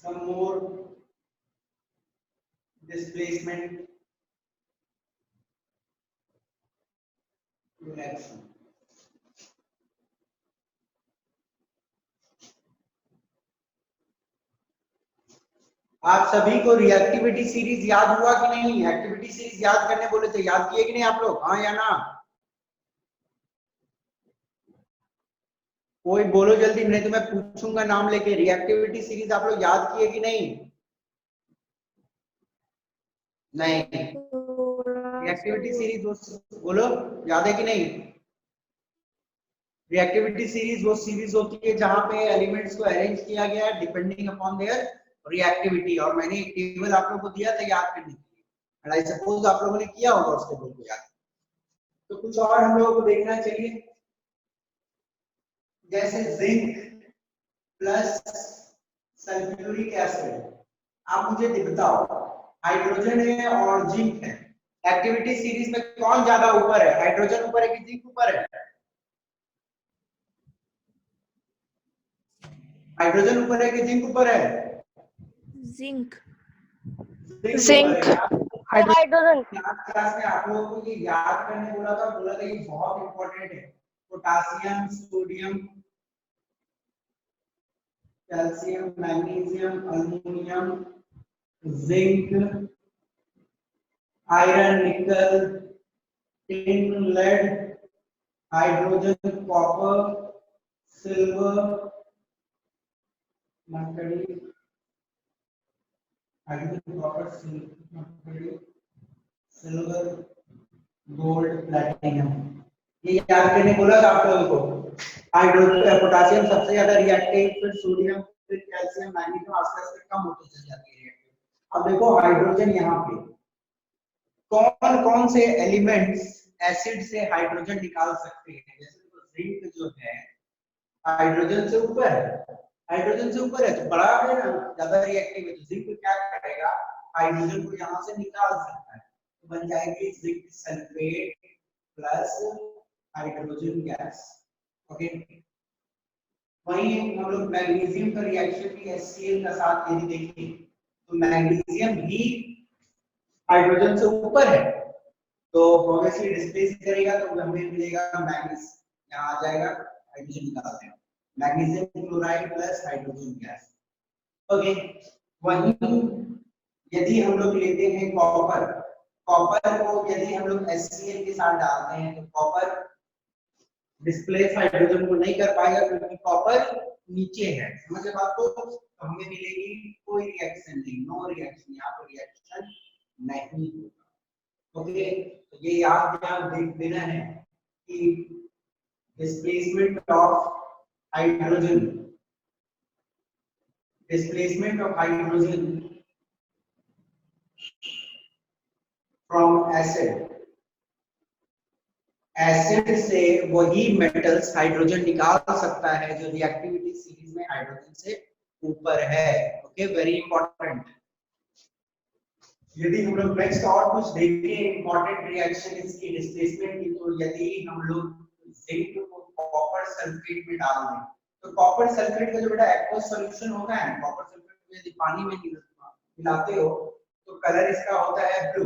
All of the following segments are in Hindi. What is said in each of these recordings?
some more displacement reaction. आप सभी को रिएक्टिविटी सीरीज याद हुआ कि नहीं? एक्टिविटी सीरीज याद करने बोले थे, याद किए कि नहीं आप लोग? हाँ या ना? कोई बोलो जल्दी, नहीं तो मैं पूछूंगा नाम लेके। रिएक्टिविटी सीरीज आप लोग याद किए कि नहीं? नहीं, रिएक्टिविटी सीरीज बोलो, याद है कि नहीं? रिएक्टिविटी सीरीज वो सीरीज होती है जहां पे एलिमेंट्स को अरेंज किया गया है डिपेंडिंग अपॉन देयर रिएक्टिविटी, और मैंने एक टेबल आप लोगों को दिया था याद करने के लिए, एंड आई सपोज आप लोगों ने किया होगा उस टेबल को याद। तो कुछ और हम लोगों को देखना चाहिए, जैसे जिंक प्लस सल्फ्यूरिक एसिड। आप मुझे बताओ, हाइड्रोजन है और जिंक है, एक्टिविटी सीरीज में कौन ज्यादा ऊपर है? हाइड्रोजन ऊपर है कि जिंक ऊपर है? हाइड्रोजन ऊपर है कि जिंक ऊपर है? जिंक। जिंक। हाइड्रोजन। क्लास में आप लोगों को ये याद करने बोला था ये बहुत इंपॉर्टेंट है। Potassium, sodium, calcium, magnesium, aluminium, zinc, iron, nickel, tin, lead, hydrogen, copper, silver, mercury, hydrogen, copper, mercury, silver, gold, platinum. ये याद करने बोला था आप लोगों को। हाइड्रोजन, पोटासियम सबसे ज्यादा रिएक्टिव, फिर सोडियम, फिर कैल्शियम, मैग्नीशियम, आस्ते आस्ते कम होते चल जाती है रिएक्टिव। अब देखो हाइड्रोजन, यहाँ पे कौन कौन से एलिमेंट्स एसिड से हाइड्रोजन निकाल सकते हैं? जैसे तो जिंक जो है हाइड्रोजन से ऊपर है, हाइड्रोजन से ऊपर है तो बड़ा है ना, ज्यादा रिएक्टिव है, तो जिंक क्या करेगा, हाइड्रोजन को यहाँ से निकाल सकता है, तो बन जाएगी zinc sulphate plus hydrogen gas. Okay, वहीं हम लोग मैग्नीशियम का रिएक्शन भी HCl का साथ यदि देखें तो मैग्नीशियम भी हाइड्रोजन से ऊपर है, तो ऑब्वियसली डिस्प्लेस करेगा तो हमें मिलेगा मैग्नीशियम, यहाँ आ जाएगा, हाइड्रोजन निकाल देगा, magnesium chloride plus hydrogen gas. Okay, वहीं यदि हम लोग लेते हैं कॉपर, कॉपर को यदि हम लोग HCl के साथ डालते हैं तो कॉपर डिस्प्लेस हाइड्रोजन को नहीं कर पाएगा क्योंकि कॉपर नीचे है, समझ बात को? तो हमें मिलेगी कोई रिएक्शन नहीं, नो रिएक्शन, यहाँ पर रिएक्शन नहीं होगा। ओके, तो ये याद देना है कि displacement of hydrogen, displacement of hydrogen from acid, acid से वही मेटल्स हाइड्रोजन निकाल सकता है जो रिएक्टिविटी सीरीज में हाइड्रोजन से ऊपर है। Okay, very important. यदि हम लोग नेक्स्ट और कुछ देखें इंपॉर्टेंट रिएक्शन इसकी डिस्प्लेसमेंट की, तो यदि हम लोग जिंक को कॉपर सल्फेट में डाल दें तो कॉपर सल्फेट का जो बेटा एक्वस सॉल्यूशन होगा है, कॉपर सल्फेट को यदि पानी में मिलाते हो तो कलर इसका होता है blue.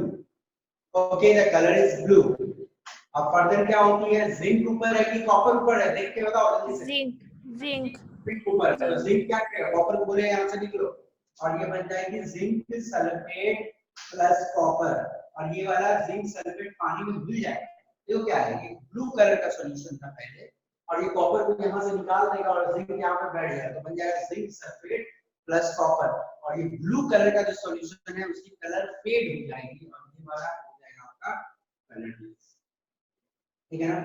Okay, the colour is blue. अब फर्दर क्या होती है, जिंक ऊपर है कि कॉपर ऊपर है? देख के बताओ जल्दी से। जिंक। जिंक। जिंक ऊपर है, तो जिंक क्या करेगा, कॉपर को बोले यहाँ से निकलो, और ये बन जाएगी जिंक सल्फेट प्लस कॉपर, और ये वाला जिंक सल्फेट पानी में घुल जाएगा, ये क्या है, ये ब्लू कलर का सॉल्यूशन था पहले, और ये कॉपर को यहाँ से निकाल देगा और जिंक यहाँ पे बैठ जाएगा, तो बन जाएगा जिंक सल्फेट प्लस कॉपर, और ये ब्लू कलर का जो सॉल्यूशन है उसकी कलर फेड हो जाएगी और ये वाला हो जाएगा आपका कलर। ठीक है ना,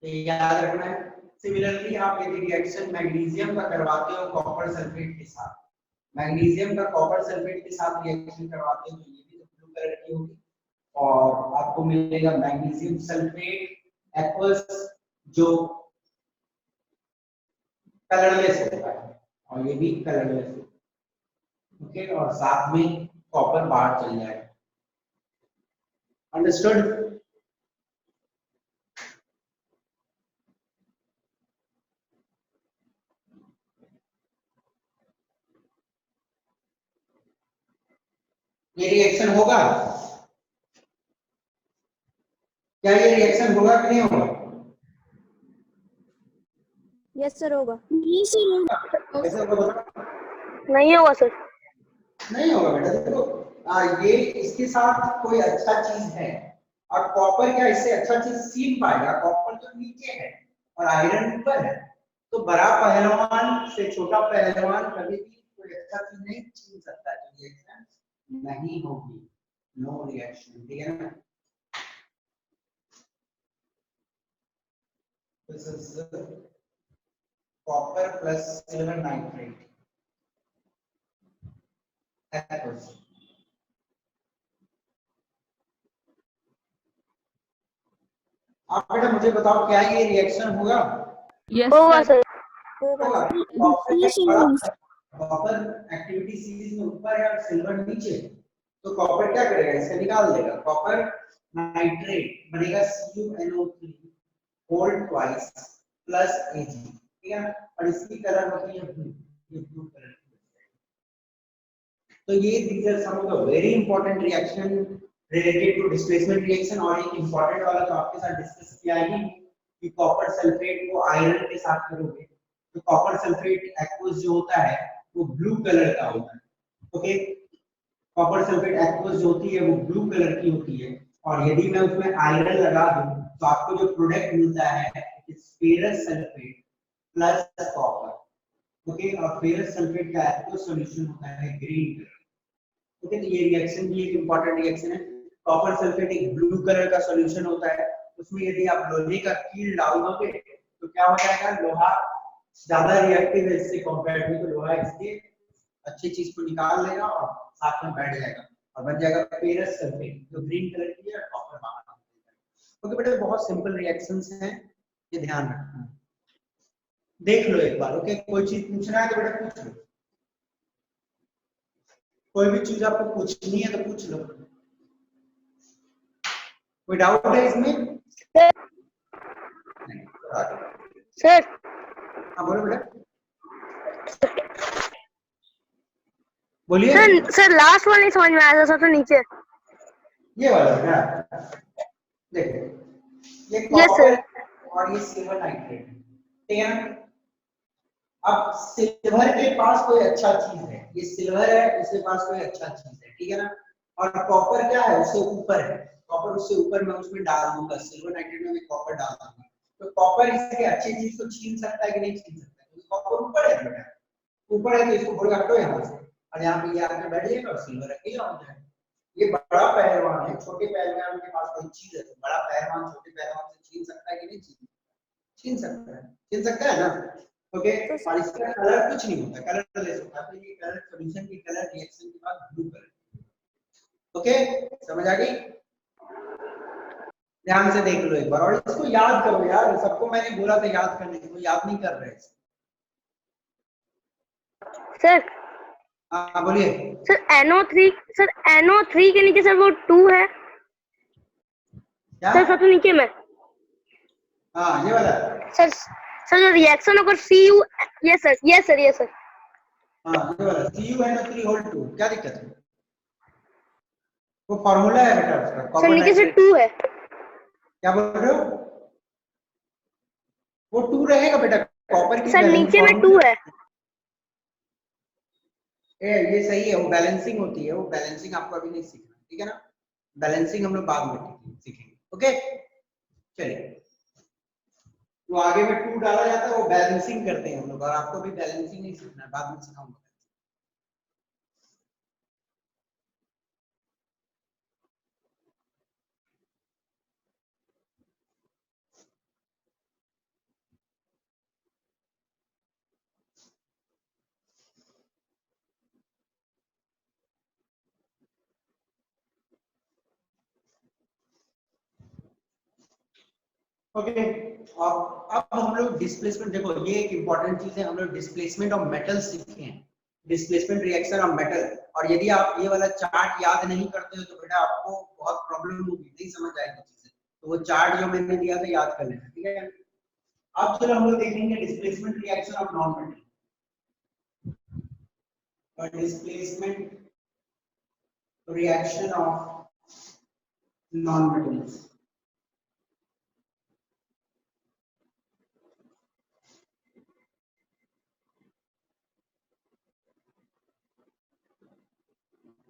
तो याद रखना है। सिमिलरली आप यदि रिएक्शन मैग्नीशियम का करवाते हो कॉपर सल्फेट के साथ, मैग्नीशियम का कॉपर सल्फेट के साथ रिएक्शन करवाते हो तो ये भी तो ब्लू कलर की होगी, और आपको मिलेगा मैग्नीशियम सल्फेट एक्वस जो कलरलेस होता है, और ये भी कलरलेस है। ओके, और साथ में कॉपर बाहर चल जाएगा। अंडरस्टूड? ये रिएक्शन होगा? क्या ये रिएक्शन होगा कि नहीं होगा? यस सर होगा। कैसे होगा बताओ? नहीं होगा सर। नहीं होगा बेटा। देखो ये इसके साथ कोई अच्छा चीज है और कॉपर क्या इससे अच्छा चीज छीन पाएगा? कॉपर तो नीचे है और आयरन ऊपर है, तो बड़ा पहलवान से छोटा पहलवान कभी भी कोई अच्छा चीज नहीं छीन सकता। तो रिएक्शन नहीं होगी, नो रिएक्शन, ठीक है ना? This is copper plus silver nitrate aqueous. आप बेटा मुझे बताओ क्या ये रिएक्शन होगा? यस होगा सर सर। होगा। कॉपर एक्टिविटी सीरीज में ऊपर है और सिल्वर नीचे, तो कॉपर क्या करेगा? इसका निकाल देगा। कॉपर नाइट्रेट बनेगा CuNO3 whole twice plus Ag, ठीक है? और इसकी कलर होती है ब्लू, ये ब्लू कलर। तो ये these are some of the very important reaction related to displacement reaction। और एक important वाला तो आपके साथ डिस्कस किया ही कि कॉपर सल्फेट को आयरन के साथ करोगे तो कॉपर सल्फेट एक्वस जो होता है वो ब्लू कलर का होता है। ओके, कॉपर सल्फेट एक्वस जो होती है वो ब्लू कलर की होती है और यदि मैं उसमें आयरन लगा दूं तो आपको जो प्रोडक्ट मिलता है ferrous sulphate plus copper. Okay, और फेरस सल्फेट का एक्वस सॉल्यूशन होता है ग्रीन कलर। ओके, तो ये रिएक्शन भी एक इंपॉर्टेंट रिएक्शन है। कॉपर सल्फेट एक ब्लू कलर का सॉल्यूशन होता है, उसमें यदि आप लोहे का कील डाल दोगे तो क्या हो जाएगा? लोहा ज्यादा रिएक्टिव है इससे कंपेयर में, तो लोहा इसके अच्छी चीज को निकाल लेगा और साथ में बैठ जाएगा और बन जाएगा फेरस सल्फेट जो ग्रीन कलर की है और कॉपर बाहर आ जाएगा। ओके बेटा, बहुत सिंपल रिएक्शंस हैं, ये ध्यान रखना। देख लो एक बार। ओके, कोई चीज पूछना है तो बेटा पूछ लो, कोई भी चीज आपको पूछनी है तो पूछ लो। कोई डाउट है इसमें? सर हाँ बोलो बेटा, बोलिए। सर लास्ट वाला नहीं समझ में आया था, सबसे नीचे। ये वाला बेटा देखो, ये यस कॉपर सर। और ये सिल्वर नाइट्रेट, ठीक है ना? अब सिल्वर के पास कोई अच्छा चीज है, ये सिल्वर है, इसके पास कोई अच्छा चीज है, ठीक है ना? और कॉपर क्या है? उससे ऊपर है। कॉपर उससे ऊपर मैं उसमें डाल दूंगा, सिल्वर नाइट्रेट में कॉपर डाल दूंगा, तो कॉपर इसके अच्छी चीज को छीन सकता है कि नहीं छीन सकता है? तो कॉपर ऊपर है बेटा, ऊपर है तो इसको बोल हटो यहाँ से और यहाँ पे ये आके बैठ जाएगा और सिल्वर अकेला हो जाएगा। ये बड़ा पहलवान है, छोटे पहलवान के पास कोई चीज है तो बड़ा पहलवान छोटे पहलवान से छीन सकता है कि नहीं छीन सकता है? छीन सकता है ना? ओके, और इसका कलर कुछ नहीं होता, कलर ले सकता है। ये कलर सॉल्यूशन की कलर रिएक्शन के बाद ब्लू कलर। ओके, समझ आ गई? ध्यान से देख लो एक बार और इसको याद करो यार, सबको मैंने बोला था याद करने को, याद नहीं कर रहे। सर हाँ बोलिए। सर NO3, सर NO3 के नीचे सर वो 2 है क्या? सर, सबसे नीचे में। हाँ ये वाला। सर जो रिएक्शन होकर CU, yes sir yes sir yes sir. हाँ ये वाला CuNO3 होल 2, क्या दिक्कत है? वो फार्मूला है बेटा उसका, सर कॉपर नीचे से नाइट्रेट। 2 है। क्या बोल रहे हो? वो 2 रहेगा बेटा, कॉपर की सर बैलेंस नीचे में 2 है। ये सही है, वो बैलेंसिंग होती है, वो बैलेंसिंग आपको अभी नहीं सीखना, ठीक है ना? बैलेंसिंग हम लोग बाद में सीखेंगे। ओके चलिए, तो आगे में 2 डाला जाता है, वो बैलेंसिंग करते हैं हम लोग, और आपको भी बैलेंसिंग नहीं सीखना है, बाद में सिखाऊंगा। ओके, अब हम लोग डिस्प्लेसमेंट, देखो ये एक इंपॉर्टेंट चीज है, हम लोग डिस्प्लेसमेंट ऑफ मेटल सीखे हैं, डिस्प्लेसमेंट रिएक्शन ऑफ मेटल। और यदि आप ये वाला चार्ट याद नहीं करते हो तो बेटा आपको बहुत प्रॉब्लम होगी, नहीं समझ आएगी चीजें, तो वो चार्ट जो मैंने दिया था याद कर लेना, ठीक है? अब चलो हम लोग देखेंगे displacement reaction of non metal. और डिस्प्लेसमेंट reaction of non-metals.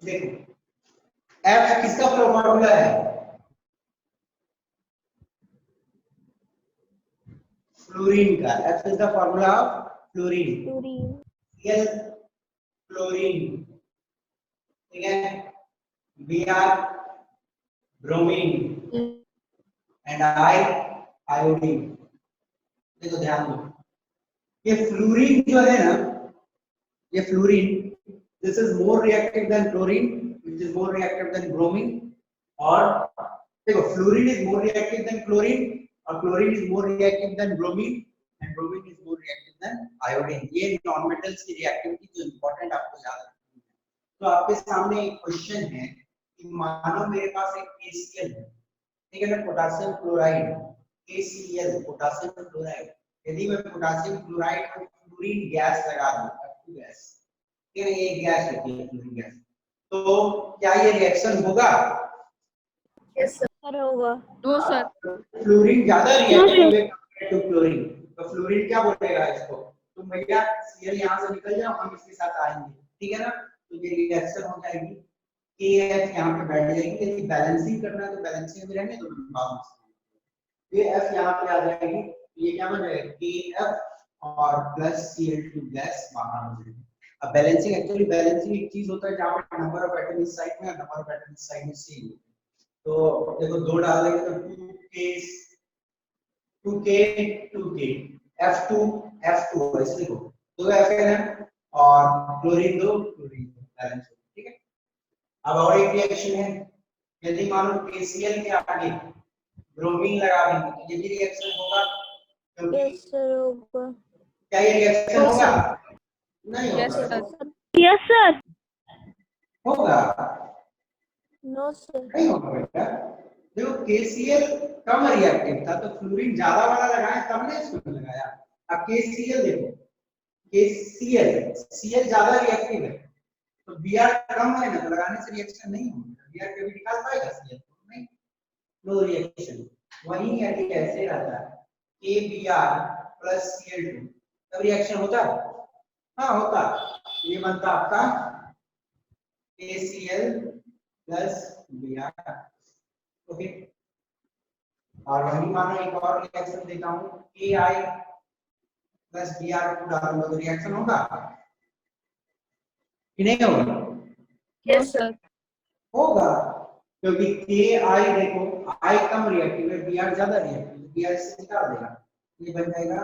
देखो F किसका फॉर्मूला है? फ्लोरीन का। F is the formula of fluorine. Fluorine. Cl fluorine, ठीक है। Br bromine and I iodine. देखो ध्यान दो, ये फ्लोरीन जो है ना, ये fluorine, this is more reactive than chlorine, which is more reactive than bromine, और देखो fluorine is more reactive than chlorine और chlorine is more reactive than bromine and bromine is more reactive than iodine। ये नॉन मेटल्स की रिएक्टिविटी जो इंपॉर्टेंट आपको याद रखनी है। तो आपके सामने एक क्वेश्चन है कि मानो मेरे पास एक KCl है, ठीक है ना, potassium chloride, KCl potassium chloride. यदि मैं पोटेशियम क्लोराइड को फ्लोरीन गैस लगा दूं, F2 गैस, ठीक है, ये गैस होती है फ्लोरीन गैस, तो क्या ये रिएक्शन होगा? Yes sir. होगा। No sir. फ्लोरीन ज्यादा रिएक्टिव है कंपेयर टू क्लोरीन, तो फ्लोरीन क्या बोलेगा इसको, तुम भैया Cl यहां से निकल जाओ, हम इसके साथ आएंगे, ठीक है ना। तो ये रिएक्शन हो जाएगी, KF यहां पे बैठ जाएगी। यदि बैलेंसिंग करना है तो बैलेंसिंग में रहेंगे, तो ये F यहां पे आ जाएगी, ये क्या बन जाएगा KF और प्लस Cl2 गैस बाहर हो जाएगी। अब बैलेंसिंग, एक्चुअली बैलेंसिंग एक चीज होता है जहां पर नंबर ऑफ एटम इस साइड में और नंबर ऑफ एटम इस साइड में सेम होता है। तो देखो 2 डाल देंगे तो 2k F2 ऐसे देखो 2 Fn और क्लोरीन 2 क्लोरीन बैलेंस, ठीक है। अब और एक रिएक्शन है, यदि मानो KCl के आगे ब्रोमीन लगा देंगे तो ये भी रिएक्शन होगा, क्योंकि Yes sir होगा। क्या ये रिएक्शन होगा? नहीं यस होगा। सर। Yes sir. होगा? No sir. नहीं होगा बेटा। देखो KCl कम रिएक्टिव था तो फ्लोरीन ज्यादा वाला लगाया, तब ने इसको लगाया। अब KCl देखो, Cl ज्यादा रिएक्टिव है तो Br कम है ना, तो लगाने से रिएक्शन नहीं होगा। Br कभी निकाल पाएगा Cl? नहीं, नो रिएक्शन। वहीं यदि ऐसे रहता है KBr प्लस Cl2 तब रिएक्शन होता है? हाँ होता। ये बनता आपका KCl प्लस Br, ओके। और वही मानो एक और रिएक्शन देता हूं, Ki प्लस Br को डालूंगा तो रिएक्शन होगा कि नहीं होगा? Yes sir. होगा, क्योंकि Ki देखो I कम रिएक्टिव है, Br ज्यादा रिएक्टिव है, Br से निकाल देगा, ये बन जाएगा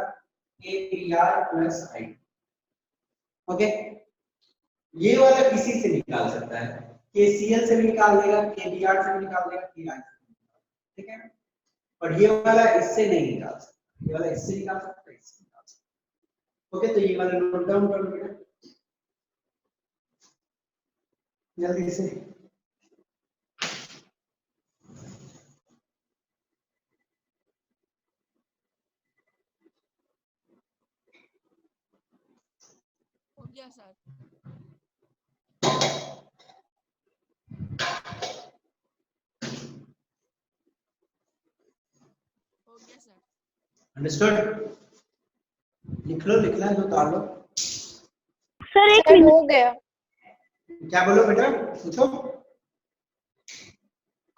KBr प्लस I, ओके। ये वाला किसी से निकाल सकता है, KCl से भी निकाल देगा, KBr से भी निकाल देगा, Ki से, ठीक है। और ये वाला इससे नहीं निकाल सकता, ये वाला इससे निकाल सकता है, इससे निकाल सकता है, ओके। तो ये वाला नोट डाउन कर लो जल्दी से। हो गया सर। हो गया सर। अंडरस्टूड? लिख लो, लिखना है तो उतार लो। सर एक सर मिनट। हो गया। क्या बोलो बेटा, पूछो,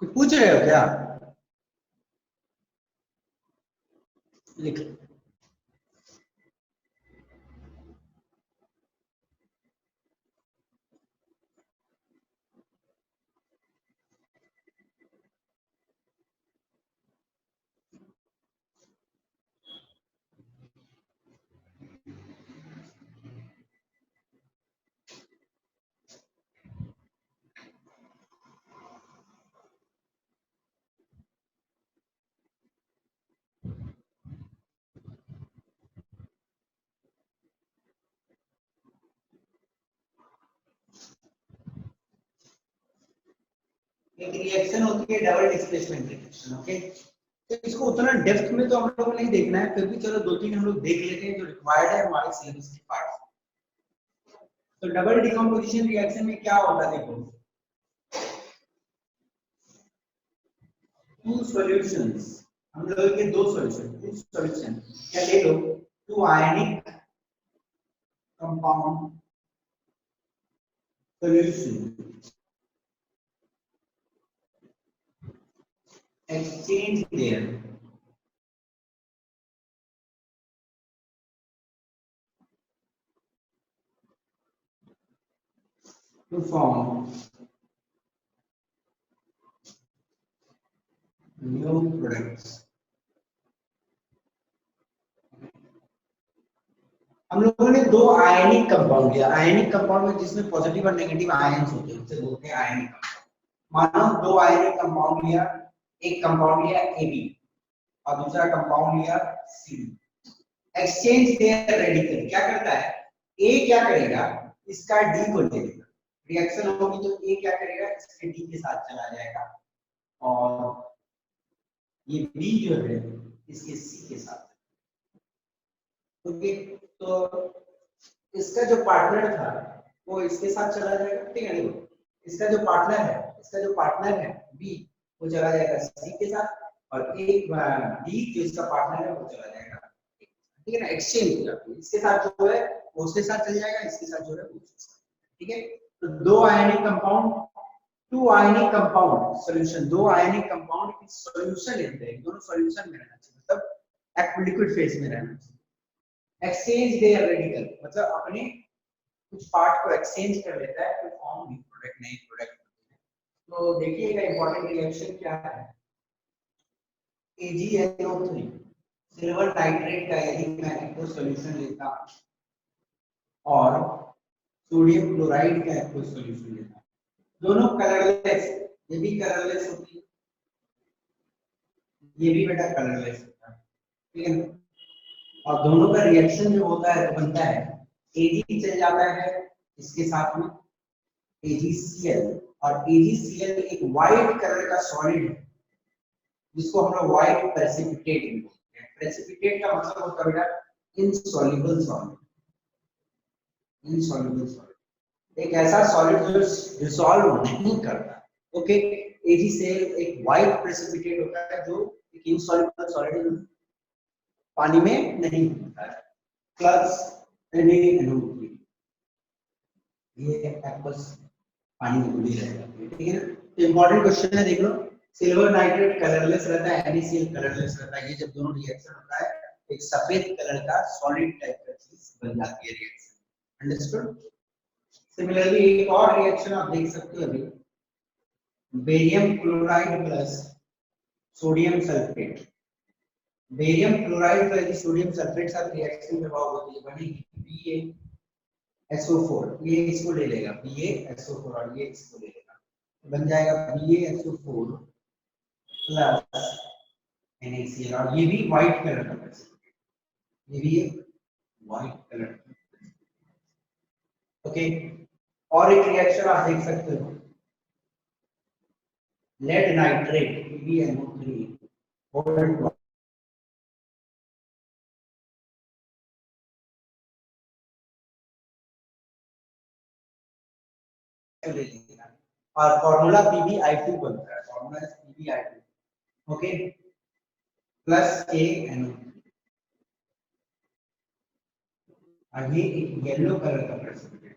कुछ पूछ रहे हो क्या? लिख लो। एक रिएक्शन होती है डबल डिस्प्लेसमेंट रिएक्शन, ओके। तो इसको उतना डेप्थ में तो हम लोग को नहीं देखना है, फिर भी चलो 2-3 हम लोग देख लेते हैं जो रिक्वायर्ड है हमारे सिलेबस के पार्ट। तो डबल डिकम्पोजिशन रिएक्शन में क्या होगा, देखो टू सॉल्यूशंस, हम लोग के दो सॉल्यूशन, टू सॉल्यूशन क्या ले लो, two ionic compound solution exchange their to form new products। हम लोगों ने दो आयनिक कंपाउंड लिया, आयनिक कंपाउंड में जिसमें पॉजिटिव और नेगेटिव आयंस होते हैं उसे बोलते हैं आयनिक कंपाउंड। मानो दो आयनिक कंपाउंड लिया, एक कंपाउंड लिया AB और दूसरा कंपाउंड लिया CD, एक्सचेंज देयर रेडिकल। क्या करता है, A क्या करेगा, इसका D को ले लेगा, रिएक्शन होगी तो A क्या करेगा, इसके D के साथ चला जाएगा और ये B जो है इसके C के साथ। ओके, तो इसका जो पार्टनर था वो इसके साथ चला जाएगा, ठीक है। देखो इसका जो पार्टनर है बी, वो चला जाएगा सी के साथ और एक डी जो इसका पार्टनर है वो चला जाएगा, ठीक है ना, एक्सचेंज हो जाती है। इसके साथ जो है वो उसके साथ चल जाएगा, इसके साथ जो है वो उसके साथ, ठीक है। तो दो ionic compound, two ionic compound solution, दो आयनिक कंपाउंड की सॉल्यूशन लेते हैं, दोनों सॉल्यूशन में रहना चाहिए, मतलब एक लिक्विड फेज में रहना चाहिए। एक्सचेंज देयर रेडिकल मतलब अपने कुछ पार्ट को एक्सचेंज कर लेता है तो फॉर्म न्यू प्रोडक्ट, नई प्रोडक्ट। तो देखिएगा इंपॉर्टेंट रिएक्शन क्या है, AgNO3 सिल्वर नाइट्रेट का यदि मैं एक्व सॉल्यूशन लेता हूं और सोडियम क्लोराइड का एक्व सॉल्यूशन लेता हूं, दोनों कलरलेस, ये भी कलरलेस होती है, ये भी बेटा कलरलेस होता है, ठीक है। और दोनों का रिएक्शन जो होता है तो बनता है Ag चल जाता है इसके साथ में AgCl, और AgCl एक व्हाइट कलर का सॉलिड है जिसको हम लोग व्हाइट प्रेसिपिटेट बोलते हैं। प्रेसिपिटेट का मतलब होता है बेटा इनसॉल्युबल सॉलिड, इनसॉल्युबल सॉलिड एक ऐसा सॉलिड जो डिसॉल्व नहीं करता। ओके, AgCl एक व्हाइट प्रेसिपिटेट होता है जो एक इनसॉल्युबल सॉलिड है, पानी में नहीं होता है, प्लस NaNO3 ये एक्वस पानी में घुली रहेगा, ठीक है ना। तो इंपॉर्टेंट क्वेश्चन है, देख लो, सिल्वर नाइट्रेट कलरलेस रहता है, NaCl कलरलेस रहता है, ये जब दोनों रिएक्शन होता है एक सफेद कलर का सॉलिड टाइप का चीज बन जाती है रिएक्शन, अंडरस्टूड। सिमिलरली एक और रिएक्शन आप देख सकते हो अभी, barium chloride plus sodium sulphate, barium chloride plus sodium sulphate साथ रिएक्शन जब होगी बनेगी BaSO4, ये इसको ले लेगा BaSO4 और ये इसको ले लेगा, बन जाएगा BaSO4 प्लस NaCl, और ये भी व्हाइट कलर का है, ये भी व्हाइट कलर का। ओके, और एक रिएक्शन आप देख सकते हो, लेड नाइट्रेट PbNO3 और फॉर्मूला PbI2 बनता है, formula PbI2, okay, plus ANO, और ये एक येलो कलर का प्रेसिपिटेट।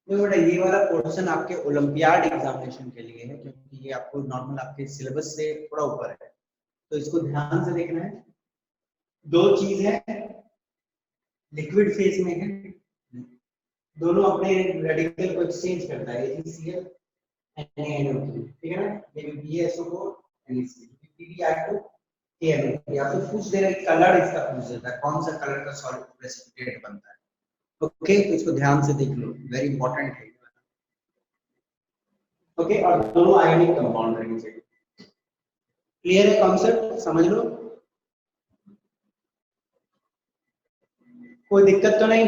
तो बेटा ये वाला पोर्शन आपके ओलंपियाड एग्जामिनेशन के लिए है, क्योंकि ये आपको नॉर्मल आपके सिलेबस से थोड़ा ऊपर है, तो इसको ध्यान से देखना है। दो चीज है, लिक्विड फेज में है, दोनों अपने रेडिकल को एक्सचेंज करता है, AgCl NaNO3, ठीक है ना, ये BaSO4 NaCl, PbI2 KNO, या तो पूछ देगा कलर, इसका पूछ देता है कौन सा कलर का सॉलिड प्रेसिपिटेट बनता है। ओके, तो इसको ध्यान से देख लो, वेरी इंपॉर्टेंट है। ओके, और दोनों आयनिक कंपाउंड रहने चाहिए। क्लियर है कॉन्सेप्ट, समझ लो, कोई दिक्कत तो नहीं।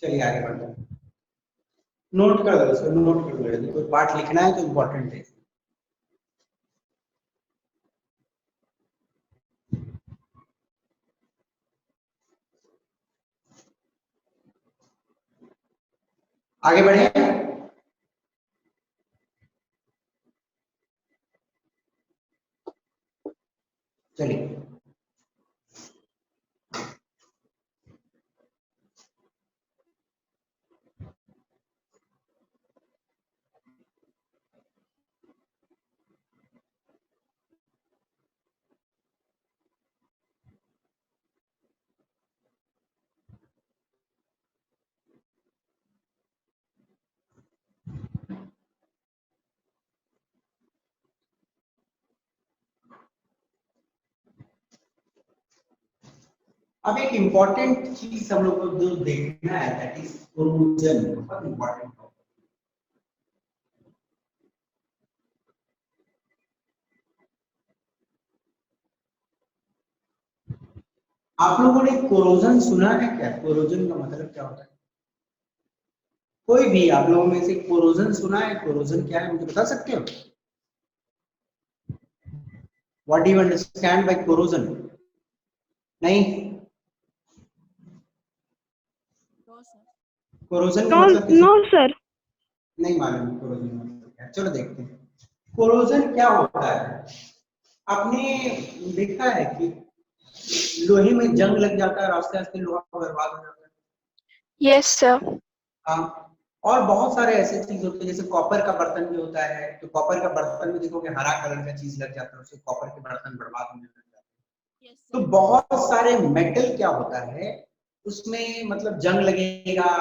चलिए आगे बढ़ते हैं, नोट कर दो इसको, नोट कर दो, यदि कोई पार्ट लिखना है तो इंपॉर्टेंट है। आगे बढ़े, चलिए अब एक इम्पॉर्टेंट चीज हम लोग को जो देखना है दैट इज कोरोजन, बहुत इम्पॉर्टेंट है। आप लोगों ने कोरोजन सुना है क्या? कोरोजन का मतलब क्या होता है? कोई भी आप लोगों में से कोरोजन सुना है? कोरोजन क्या है मुझे बता सकते हो? What do you understand by corrosion? नहीं, नो सर। कोरोजन का मतलब किसी नो सर। नहीं मालूम कोरोजन का मतलब क्या है? चलो देखते हैं कोरोजन क्या होता है। आपने देखा है कि लोहे में जंग लग जाता है और आस्ते आस्ते लोहा बर्बाद हो जाता है। Yes sir. हाँ, और बहुत सारे ऐसे चीज होते हैं, जैसे कॉपर का बर्तन भी होता है, तो कॉपर का बर्तन में देखोगे हरा कलर का चीज लग जाता है, उससे कॉपर के बर्तन बर्बाद होने लग जाते हैं। यस तो सर। बहुत सारे मेटल क्या होता है उसमें, मतलब जंग लगेगा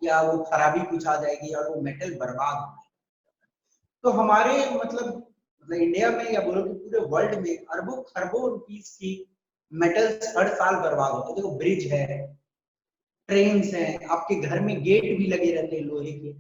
या वो खराबी कुछ आ जाएगी और वो मेटल बर्बाद हो जाएगा। तो हमारे मतलब इंडिया में या बोलो कि पूरे वर्ल्ड में अरबों खरबों रुपीस की मेटल्स हर साल बर्बाद होते हैं। देखो ब्रिज है, ट्रेन्स हैं, आपके घर में गेट भी लगे रहते हैं लोहे के,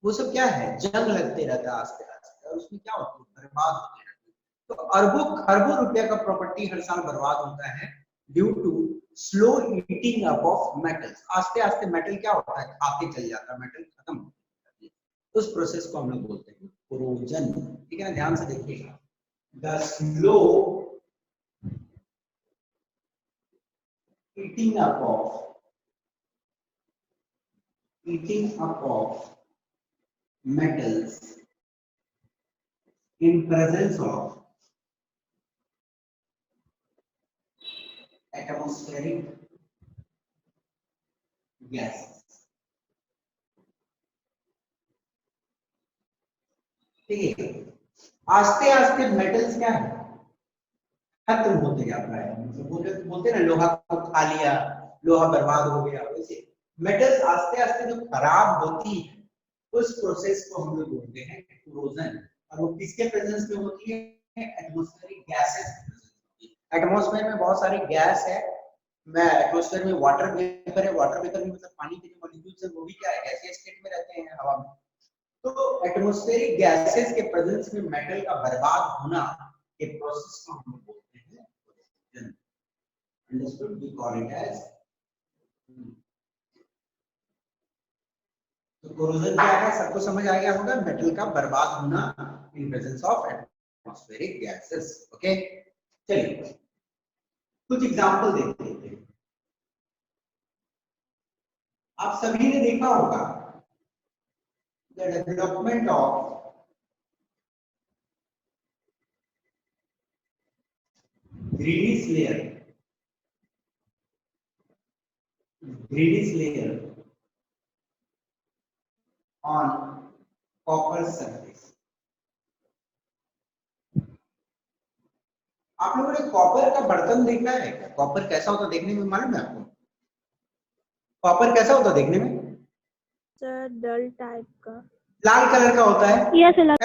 वो सब क्या है, जंग लगते रहता है आस्ते आस्ते और उसमें क्या होता है, बर्बाद होते रहते हैं। तो अरबों खरबों रुपया का प्रॉपर्टी हर साल बर्बाद होता है due to slow eating up of metals. आस्ते आस्ते मेटल क्या होता है, खाते चल जाता है, मेटल खत्म हो जाती है। उस प्रोसेस को हम लोग बोलते हैं कोरोजन। ठीक है ना, ध्यान से देखिएगा, the slow eating up of metals in presence of atmospheric gases। ठीक है, आस्ते आस्ते मेटल्स क्या है, खत्म होते जाता है। मतलब बोलते हैं ना लोहा को खा लिया, लोहा बर्बाद हो गया, वैसे मेटल्स आस्ते आस्ते जो खराब होती है उस प्रोसेस को हम लोग बोलते हैं कोरोजन। और वो किसके प्रेजेंस में होती है, एटमॉस्फेरिक गैसेस। एटमॉस्फेयर में बहुत सारी गैस है, मैं एटमॉस्फेयर में वाटर वेपर है, वाटर वेपर में मतलब पानी के जो मॉलिक्यूल्स है वो भी क्या है, गैसीय स्टेट में रहते हैं हवा में। तो एटमॉस्फेरिक गैसेस के प्रेजेंस में मेटल का बर्बाद होना के प्रोसेस को हम लोग बोलते हैं corrosion. Understood? We call it as. तो कोरोजन क्या है, सबको समझ आ गया होगा, मेटल का बर्बाद होना in presence of atmospheric gases. Okay, चलिए कुछ एग्जांपल देखते हैं। आप सभी ने देखा होगा the development of greenish layer on copper surface. आप लोगों ने कॉपर का बर्तन देखा है क्या? कॉपर कैसा होता देखने में, मालूम है आपको? कॉपर कैसा होता देखने में? सर डल टाइप का। लाल कलर का होता यस है ना?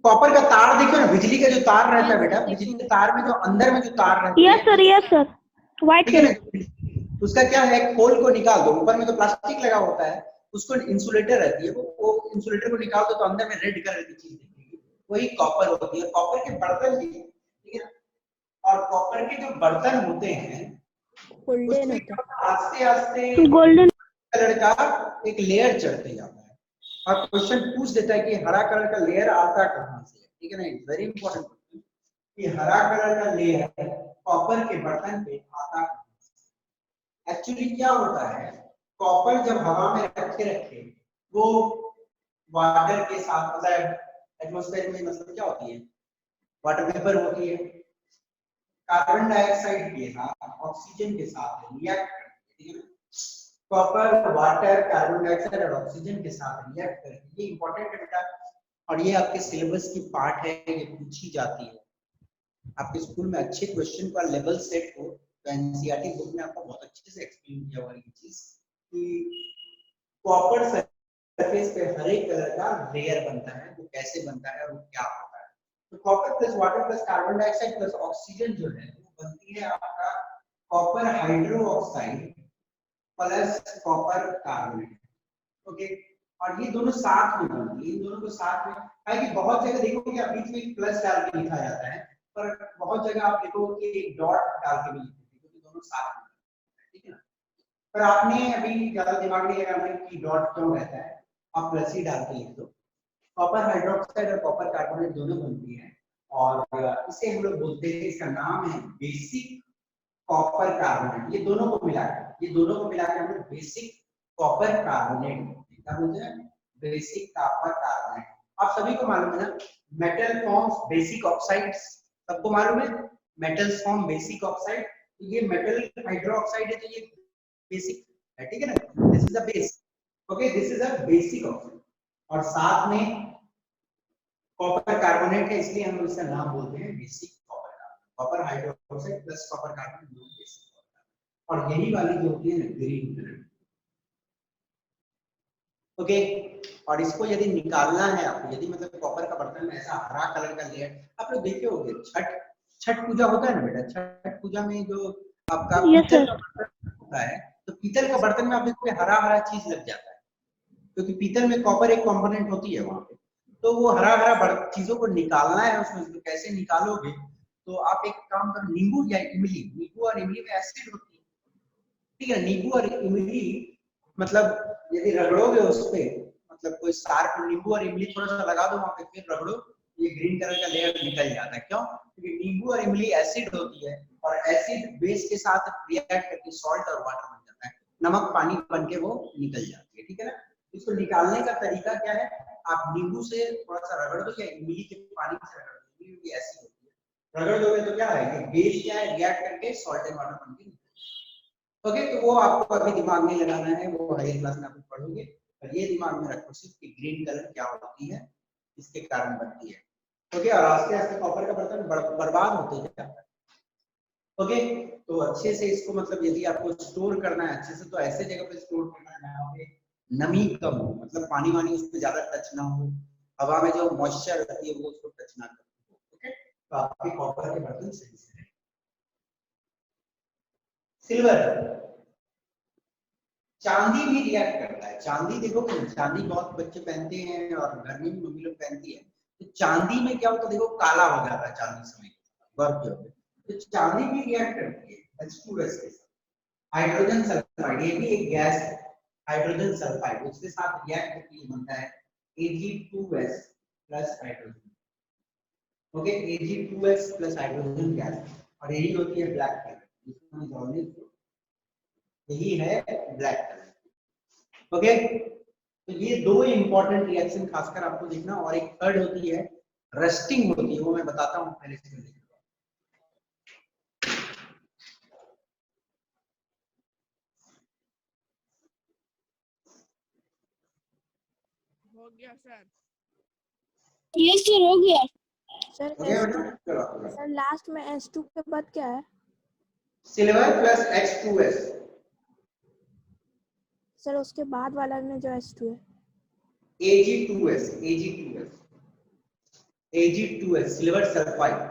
कॉपर का तार देखो ना, बिजली का जो तार रहता है बेटा, बिजली के तार में जो अंदर में जो तार रहती है, यस सर। व्हाइट ठीक है कलर। ना, उसका क्या है, खोल को निकाल दो, ऊपर में तो प्लास्टिक लगा होता है, उसको इंसुलेटर रहती है, वो इंसुलेटर को निकाल दो तो अंदर में रेड कलर की चीज दिखेगी, वही कॉपर होती है। कॉपर के बर्तन भी, ठीक है, और कॉपर के जो बर्तन होते हैं गोल्डन उसमें होता आस्ते आस्ते गोल्डन। कलर का एक लेयर चढ़ते जाता है और क्वेश्चन पूछ देता है कि हरा कलर का लेयर आता कहां से, ठीक है ना, वेरी इंपॉर्टेंट क्वेश्चन, कि हरा कलर का लेयर कॉपर के बर्तन पे आता कहां से। एक्चुअली क्या होता है, कॉपर जब हवा में रखे रखे वो वाटर के साथ, मतलब एटमॉस्फेयर में, मतलब क्या होती है, वाटर वेपर होती है, कार्बन डाइऑक्साइड के साथ ऑक्सीजन के साथ रिएक्ट करती है। कॉपर वाटर कार्बन डाइऑक्साइड और ऑक्सीजन के साथ रिएक्ट करती है। ये इंपॉर्टेंट है बेटा, और ये आपके सिलेबस की पार्ट है, ये पूछी जाती है। आपके स्कूल में अच्छे क्वेश्चन का लेवल सेट हो तो एनसीईआरटी बुक में आपको बहुत अच्छे से एक्सप्लेन किया हुआ है ये चीज कि कॉपर सरफेस पे हर एक कलर का लेयर बनता है, वो कैसे बनता है और वो क्या होता है। तो copper plus water plus carbon dioxide plus oxygen जो है वो बनती है आपका copper hydro oxide plus copper carbonate. Okay, और ये दोनों साथ में बनती है, इन दोनों को साथ में, हालांकि बहुत जगह देखोगे आप बीच में एक प्लस डाल के लिखा जाता है, पर बहुत जगह आप देखोगे कि एक डॉट डाल के भी लिखते हैं क्योंकि दोनों साथ में, ठीक है ना। पर आपने अभी ज्यादा दिमाग नहीं लगाना कि डॉट क्यों रहता है, आप प्लस ही डाल के लिख दो। कॉपर हाइड्रोक्साइड और कॉपर कार्बोनेट दोनों बनती है और इसे हम लोग बोलते हैं, इसका नाम है बेसिक कॉपर कार्बोनेट। ये दोनों को मिलाकर, ये दोनों को मिलाकर हम लोग बेसिक कॉपर कार्बोनेट क्या बोलते हैं, बेसिक कॉपर कार्बोनेट। आप सभी को मालूम है ना, मेटल फॉर्म्स बेसिक ऑक्साइड्स, सबको मालूम है मेटल्स फॉर्म बेसिक ऑक्साइड। तो ये मेटल हाइड्रोक्साइड है तो ये बेसिक है, ठीक है ना, this is a base. Okay, this is a basic oxide और साथ में कॉपर कार्बोनेट है, इसलिए हम इसका नाम बोलते हैं basic copper carbonate. Copper hydroxide plus copper carbonate दोनों बेसिक कॉपर। और यही वाली जो होती है ना ग्रीन कलर, ओके। और इसको यदि निकालना है आपको, यदि मतलब कॉपर का बर्तन में ऐसा हरा कलर का लेयर, आप लोग देखे होंगे छठ छठ पूजा होता है ना बेटा, छठ पूजा में जो आपका यस पीतल सर। का बर्तन होता है, तो पीतल का बर्तन में आप देखोगे हरा हरा चीज लग जाता है क्योंकि पीतल में कॉपर एक कंपोनेंट होती है वहां पे। तो वो हरा हरा चीजों को निकालना है उसमें, तो कैसे निकालोगे, तो आप एक काम करो, नींबू या इमली, नींबू और इमली में एसिड होती है, ठीक है, नींबू और इमली मतलब यदि रगड़ोगे उस पे, मतलब कोई शार्प नींबू और इमली थोड़ा सा लगा दो वहां पे, फिर रगड़ो, ये ग्रीन कलर का लेयर निकल जाता है। क्यों? क्योंकि नींबू और इमली एसिड होती है और एसिड बेस के साथ रिएक्ट करके सॉल्ट और वाटर बन जाता है, नमक पानी बन के वो निकल जाती है, ठीक है ना। इसको निकालने का तरीका क्या है, आप नींबू से थोड़ा सा रगड़ दो या इमली के पानी से रगड़ दो, इमली एसिड होती है, रगड़ दोगे तो क्या है, ये बेस क्या है, रिएक्ट करके सॉल्ट एंड वाटर बन के। ओके, तो वो आपको अभी दिमाग में लगाना है, वो हायर क्लास में आप पढ़ोगे, और ये दिमाग में रखो सिर्फ कि ग्रीन कलर क्या होती है, इसके कारण बनती है। ओके, और आस्ते आस्ते कॉपर का बर्तन बर्बाद होते जाता है। ओके, तो अच्छे से इसको मतलब यदि आपको स्टोर करना है अच्छे से, तो ऐसे जगह पे स्टोर करना है जहाँ पे नमी कम हो, मतलब पानी वानी उस पर ज्यादा टच ना हो, हवा में जो मॉइस्चर रहती है वो उसको टच ना करे। ओके, तो आपके कॉपर के बर्तन सही से रहें। सिल्वर, चांदी भी रिएक्ट करता है। चांदी देखो कि चांदी बहुत बच्चे पहनते हैं और घर में भी मम्मी लोग पहनती है, तो चांदी में क्या होता है देखो, काला हो जाता है चांदी समय बर्फ जो है, तो चांदी भी रिएक्ट करती है H2S के साथ, हाइड्रोजन सल्फाइड, ये भी एक गैस है, हाइड्रोजन सल्फाइड उसके साथ रिएक्ट करके बनता है Ag2S plus hydrogen. Okay, Ag2S plus hydrogen gas, और यही होती है ब्लैक कलर, जिसको हम यही है ब्लैक कलर। ओके, तो ये दो इंपॉर्टेंट रिएक्शन खासकर आपको देखना, और एक थर्ड होती है रस्टिंग होती है, वो मैं बताता हूँ पहले से। हो गया सर। यस सर, हो गया। सर हो गया S2, बेटा, चलो सर लास्ट में S2 के बाद क्या है? सिल्वर प्लस H2S, सर उसके बाद वाला में जो S2 है। Ag2S, Ag2S, Ag2S silver sulphide,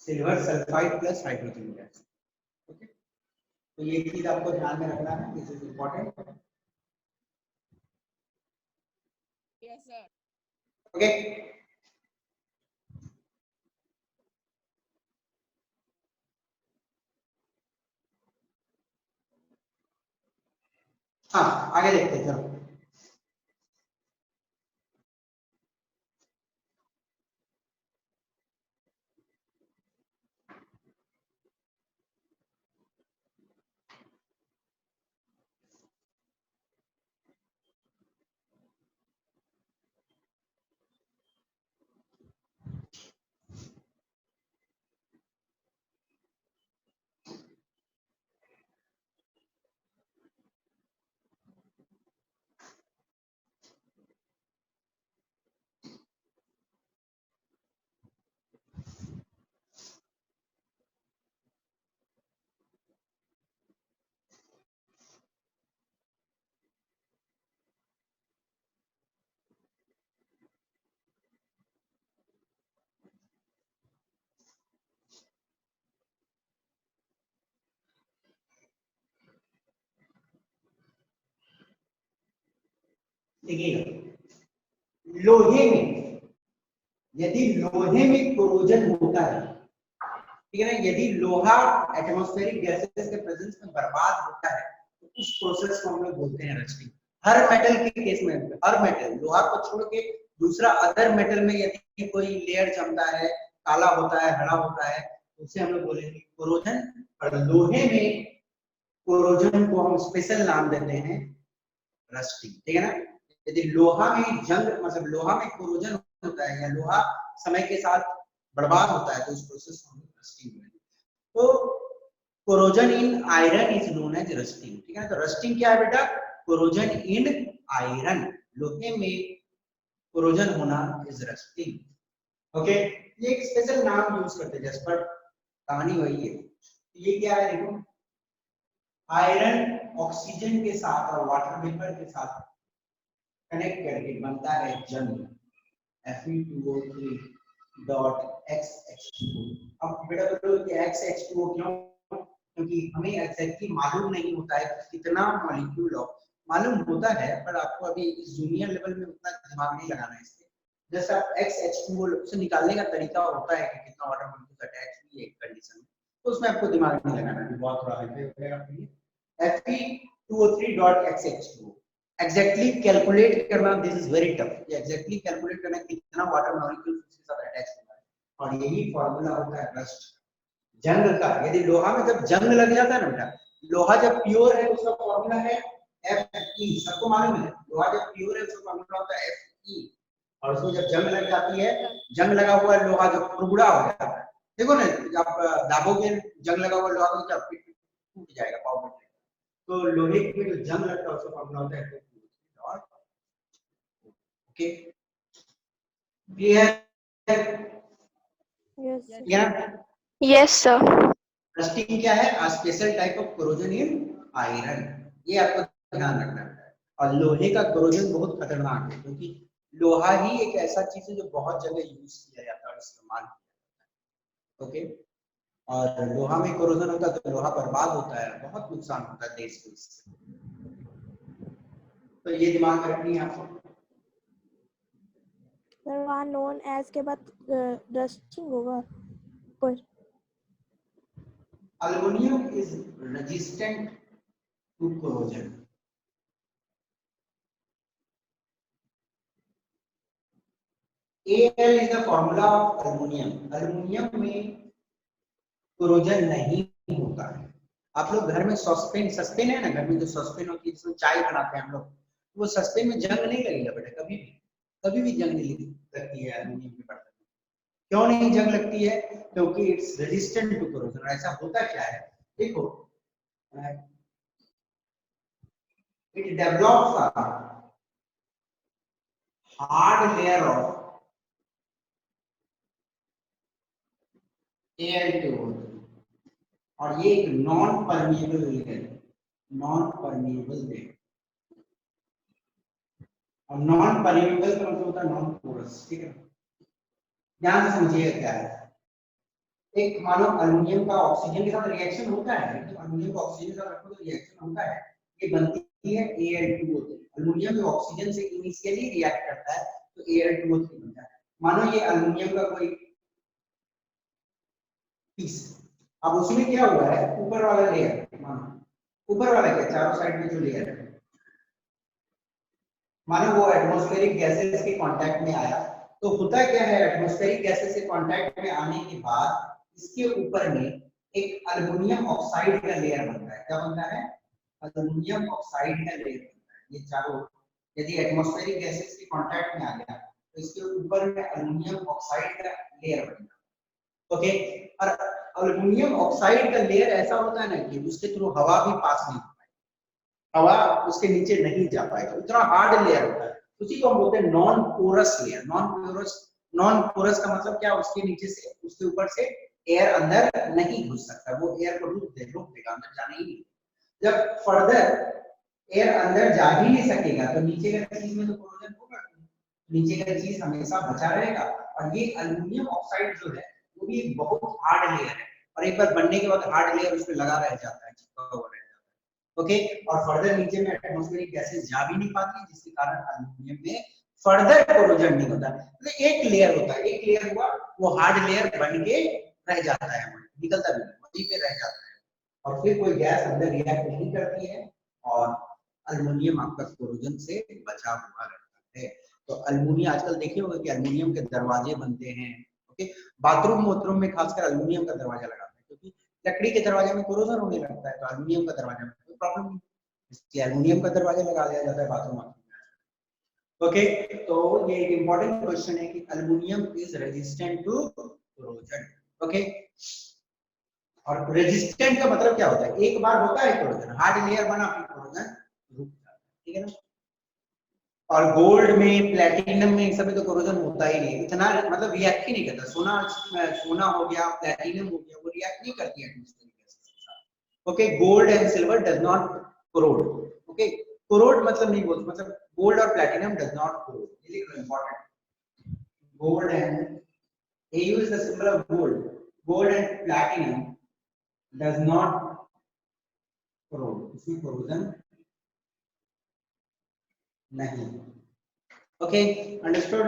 silver sulphide plus hydrogen gas. Okay, तो ये चीज आपको ध्यान में रखना है, this is important. Yes sir. Okay, हाँ आगे देखते हैं, चलो। देखिएगा लोहे में, यदि लोहे में कोरोजन होता है, ठीक है ना, यदि लोहा एटमॉस्फेरिक गैसेस के प्रेजेंस में बर्बाद होता है तो उस प्रोसेस को हम लोग बोलते हैं रस्टिंग। हर मेटल के केस में, हर मेटल, लोहा को छोड़ के दूसरा अदर मेटल में यदि कोई लेयर जमता है, काला होता है, हरा होता है, तो उसे हम लोग बोलेंगे कोरोजन। और लोहे में कोरोजन को हम स्पेशल नाम देते हैं रस्टिंग, ठीक है ना। यदि लोहा में जंग, मतलब लोहा में कोरोजन होता है या लोहा समय के साथ बर्बाद होता है तो उस प्रोसेस को हम रस्टिंग बोलेंगे। तो corrosion in iron is known as rusting, ठीक है। तो रस्टिंग क्या है बेटा? कोरोजन इन आयरन, लोहे में कोरोजन होना इज रस्टिंग। ओके, ये एक स्पेशल नाम यूज करते हैं जस्ट, बट कहानी वही है। ये क्या है देखो, आयरन ऑक्सीजन के साथ और वाटर वेपर के साथ कनेक्ट करके बनता है जंग, Fe2O3.XH2O। अब बेटा बोलो कि XH2O क्यों? क्योंकि हमें एग्जैक्टली मालूम नहीं होता है कितना मॉलिक्यूल ऑफ, मालूम होता है पर आपको अभी इस जूनियर लेवल में उतना दिमाग नहीं लगाना है इससे। जैसे आप XH2O से निकालने का तरीका होता है कि कितना वाटर मॉलिक्यूल अटैच हुई है एक कंडीशन में, तो उसमें आपको दिमाग नहीं लगाना है, बहुत थोड़ा है। Fe2O3.XH2O एग्जैक्टली कैलकुलेट करना, this is very tough. Exactly calculate करना कितना वाटर मॉलिक्यूल उसके साथ अटैच होता है, और यही फॉर्मूला होता है रस्ट जंग का। यदि लोहा में जब जंग लग जाता है ना बेटा, लोहा जब प्योर है उसका फॉर्मूला है Fe, सबको मालूम है। लोहा जब प्योर है उसका फॉर्मूला होता है Fe, और उसको जब जंग लग जाती है, जंग लगा हुआ लोहा जब टुकड़ा हो जाता है, देखो ना, जब दाबोगे जंग लगा हुआ लोहा तो क्या टूट जाएगा, पाउडर। तो लोहे में जो जंग लगता है उसका फॉर्मूला होता है okay, clear? Yes yes sir. Rusting क्या है? A special type of corrosion in iron, ये आपको ध्यान रखना है। और लोहे का कोरोजन बहुत खतरनाक है, क्योंकि लोहा ही एक ऐसा चीज है जो बहुत जगह यूज किया जाता है और इस्तेमाल किया जाता है। ओके, और लोहा में कोरोजन होता है तो लोहा बर्बाद होता है, बहुत नुकसान होता है देश को इससे, तो ये दिमाग रखनी है आपको। सर वहाँ नोन एज के बाद रस्टिंग होगा पर Aluminum is resistant to corrosion. Al is the formula of aluminum. Aluminum में कोरोजन नहीं होता है। आप लोग घर में सॉसपेन, सस्पेन है ना, घर में जो सॉसपेन होती है जिसमें चाय बनाते हैं हम लोग, वो सस्पेन में जंग नहीं लगेगा बेटा, कभी भी जंग नहीं लगती है एल्युमिनियम के बर्तन में। क्यों नहीं जंग लगती है? क्योंकि इट्स रेजिस्टेंट टू कोरोजन। ऐसा होता क्या है देखो, it develops a hard layer of Al2O3, और ये एक non permeable layer, non permeable layer. और नॉन परमिएबल का मतलब होता है नॉन पोरस, ठीक है। ध्यान से समझिएगा क्या है। एक मानो अल्युमिनियम का ऑक्सीजन के साथ रिएक्शन होता है, तो अल्युमिनियम को ऑक्सीजन के साथ रखो तो रिएक्शन होता है, ये बनती है Al2O3। अल्युमिनियम जो ऑक्सीजन से इनिशियली रिएक्ट करता है तो Al2O3 बनता है। मानो ये अल्युमिनियम का कोई पीस, अब उसमें क्या हुआ है, ऊपर वाला लेयर, मानो ऊपर वाला क्या, चारों साइड में जो लेयर है, मानो वो एटमॉस्फेरिक गैसेस के कांटेक्ट में आया, तो होता क्या है, एटमॉस्फेरिक गैसेस के कांटेक्ट में आने के बाद इसके ऊपर में एक अल्युमिनियम ऑक्साइड का लेयर बनता है। क्या बनता है? अल्युमिनियम ऑक्साइड का लेयर बनता है। ये चारों यदि एटमॉस्फेरिक गैसेस के कांटेक्ट में आ गया तो इसके ऊपर में अल्युमिनियम ऑक्साइड का लेयर बनेगा। ओके, और अल्युमिनियम ऑक्साइड का लेयर ऐसा होता है ना कि उसके थ्रू हवा भी पास नहीं हो पाएगी, हवा उसके नीचे नहीं जा पाएगा, इतना हार्ड लेयर होता है। उसी को हम बोलते हैं non porous layer. Non porous का मतलब क्या, उसके नीचे से, उसके ऊपर से एयर अंदर नहीं घुस सकता, वो एयर को रोक देगा, अंदर जाने ही नहीं। जब फर्दर एयर अंदर जा ही नहीं सकेगा तो नीचे का चीज में तो कोरोजन होगा, नीचे का चीज हमेशा बचा रहेगा। और ये अल्युमिनियम ऑक्साइड जो है वो भी एक बहुत हार्ड लेयर है, और एक बार बनने के बाद हार्ड लेयर उस पर लगा रह जाता है, चिपका हुआ रह जाता है। ओके, और फर्दर नीचे में एटमॉस्फेरिक गैसेस जा भी नहीं पाती, जिसके कारण एल्युमिनियम में फर्दर कोरोजन नहीं होता। तो एक लेयर होता है, एक लेयर हुआ, वो हार्ड लेयर बन के रह जाता है, निकलता भी नहीं, वहीं पे रह जाता है, और फिर कोई गैस अंदर रिएक्ट नहीं करती है, और एल्युमिनियम आपका कोरोजन से बचा हुआ रहता है। तो एल्युमिनियम आजकल देखे होंगे कि एल्युमिनियम के दरवाजे बनते हैं, ओके, बाथरूम में खासकर एल्युमिनियम का दरवाजा लगाते हैं, क्योंकि लकड़ी के दरवाजे में कोरोजन होने लगता है, तो एल्युमिनियम का दरवाजा में कोई प्रॉब्लम नहीं, इसलिए एल्युमिनियम का दरवाजा लगा दिया जाता है बाथरूम में। ओके, तो ये एक इंपॉर्टेंट क्वेश्चन है कि aluminium is resistant to corrosion. Okay, और रेजिस्टेंट का मतलब क्या होता है, एक बार होता है कोरोजन, हार्ड लेयर बना फिर कोरोजन रुक जाता है, ठीक है ना। और गोल्ड में, प्लेटिनम में, सब में तो कोरोजन होता ही नहीं, इतना मतलब रिएक्ट ही नहीं करता। सोना हो गया, प्लेटिनम हो गया, वो रिएक्ट नहीं करती एटमॉस्फेरिक गैसेस के साथ। Okay, gold and silver does not corrode. Okay, corrode मतलब नहीं बोलते, मतलब गोल्ड और प्लेटिनम डज नॉट कोरोड, ये लिख लो, important. Gold and AU is the symbol of gold. Gold and platinum does not corrode. इसमें corrosion नहीं। ओके, अंडरस्टूड,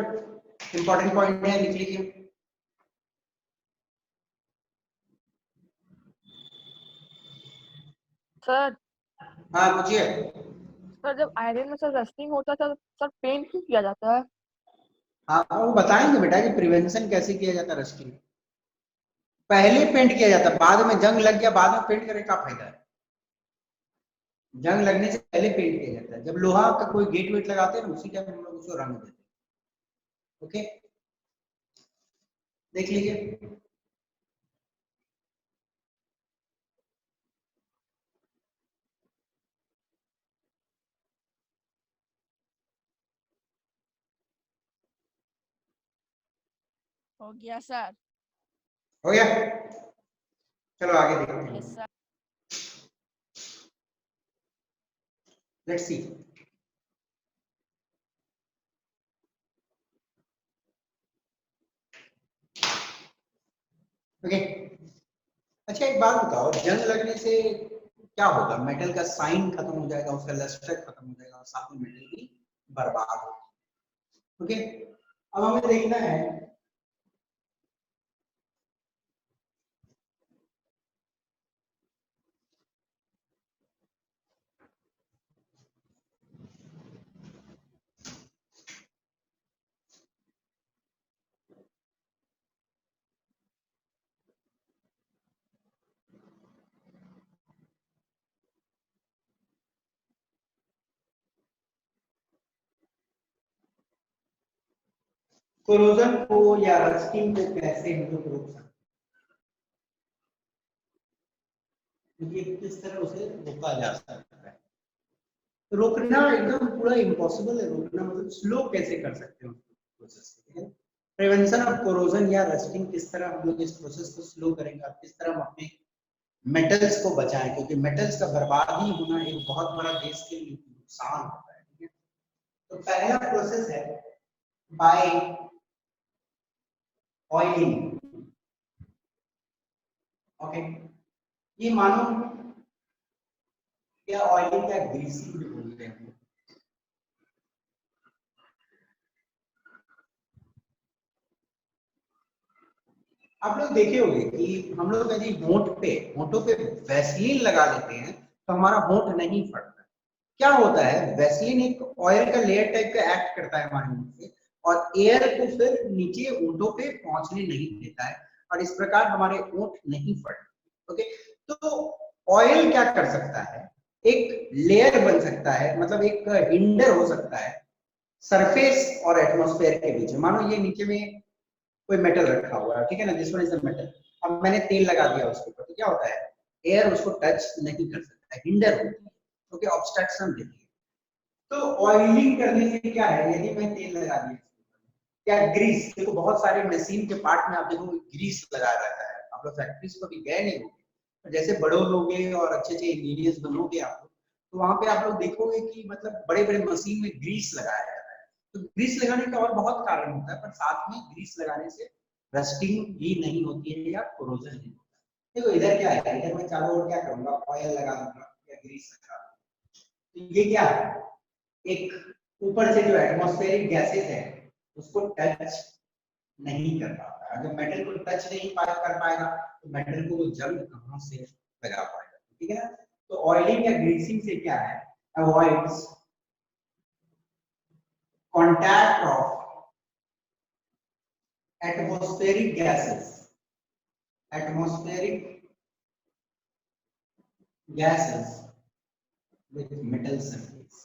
इंपॉर्टेंट पॉइंट है, लिख लीजिए। सर हाँ पूछिए। सर जब आयरन में सर रस्टिंग होता है सर पेंट क्यों किया जाता है? हाँ वो बताएंगे बेटा कि प्रिवेंशन कैसे किया जाता है रस्टिंग। पहले पेंट किया जाता, बाद में जंग लग गया, बाद में पेंट करने का फायदा है। जंग लगने से पहले पेंट किया जाता है, जब लोहा का कोई गेट वेट लगाते हैं ना, उसी टाइम हम लोग उसको रंग देते हैं। ओके, देख लीजिए। हो गया सर। हो गया, चलो आगे देखते हैं। Yes sir. Let's see. Okay, अच्छा एक बात बताओ, जंग लगने से क्या होगा, मेटल का साइन खत्म हो जाएगा, उसका लस्टर खत्म हो जाएगा, और साथ में मेटल भी बर्बाद हो। ओके, अब हमें देखना है कोरोजन को या रस्टिंग को कैसे हम लोग रोक सकते हैं, क्योंकि किस तरह उसे रोका जा सकता है। रोकना एकदम पूरा इम्पॉसिबल है, रोकना मतलब स्लो कैसे कर सकते हैं प्रोसेस, ठीक है। प्रिवेंशन ऑफ कोरोजन या रस्टिंग, किस तरह हम लोग इस प्रोसेस को स्लो करेंगे, और किस तरह हम अपने मेटल्स को बचाएं, क्योंकि मेटल्स का बर्बादी होना एक बहुत बड़ा देश के लिए नुकसान होता है, ठीक है। तो पहला प्रोसेस है बाय ऑयलिंग। ओके, ये मानो क्या ऑयलिंग क्या ग्रीसिंग भी बोलते हैं। आप लोग देखे होंगे कि हम लोग यदि होंठों पे वैसलीन लगा लेते हैं तो हमारा होंठ नहीं फटता। क्या होता है, वैसलीन एक ऑयल का लेयर टाइप का एक्ट करता है हमारे मुंह पे, और एयर को फिर नीचे होंठों पे पहुंचने नहीं देता है, और इस प्रकार हमारे होंठ नहीं फटते। ओके, तो ऑयल क्या कर सकता है, एक लेयर बन सकता है, मतलब एक हिंडर हो सकता है सरफेस और एटमॉस्फेयर के बीच में। मानो ये नीचे में कोई मेटल रखा हुआ है, ठीक है ना, this one is the metal. अब मैंने तेल लगा दिया उसके ऊपर, तो क्या होता है, एयर उसको टच नहीं कर सकता, हिंडर होती है, क्योंकि ऑब्स्ट्रक्शन देती है। तो ऑयलिंग करने से क्या है, यदि मैं तेल लगा दिया, क्या ग्रीस, देखो बहुत सारे मशीन के पार्ट में आप देखो ग्रीस लगा रहता है। आप लोग फैक्ट्रीज को भी गए नहीं होंगे, जैसे बड़े लोगे और अच्छे अच्छे इंजीनियर्स बनोगे आप लोग, तो वहां पे आप लोग देखोगे कि मतलब बड़े बड़े मशीन में ग्रीस लगाया जाता है। तो ग्रीस लगाने का और बहुत कारण होता है, पर साथ में ग्रीस लगाने से रस्टिंग भी नहीं होती है या कोरोजन नहीं होता है। देखो इधर क्या है, इधर मैं चारों ओर क्या करूंगा, ऑयल लगा दूंगा, या ग्रीस रखा, तो ये क्या है, एक ऊपर से जो एटमॉस्फेरिक गैसेस है उसको टच नहीं कर पाता। अगर मेटल को टच नहीं कर पाएगा तो मेटल को वो जंग कहां से लगा पाएगा, ठीक है ना। तो ऑयलिंग या ग्रीसिंग से क्या है, avoids contact of atmospheric gases with metal surface।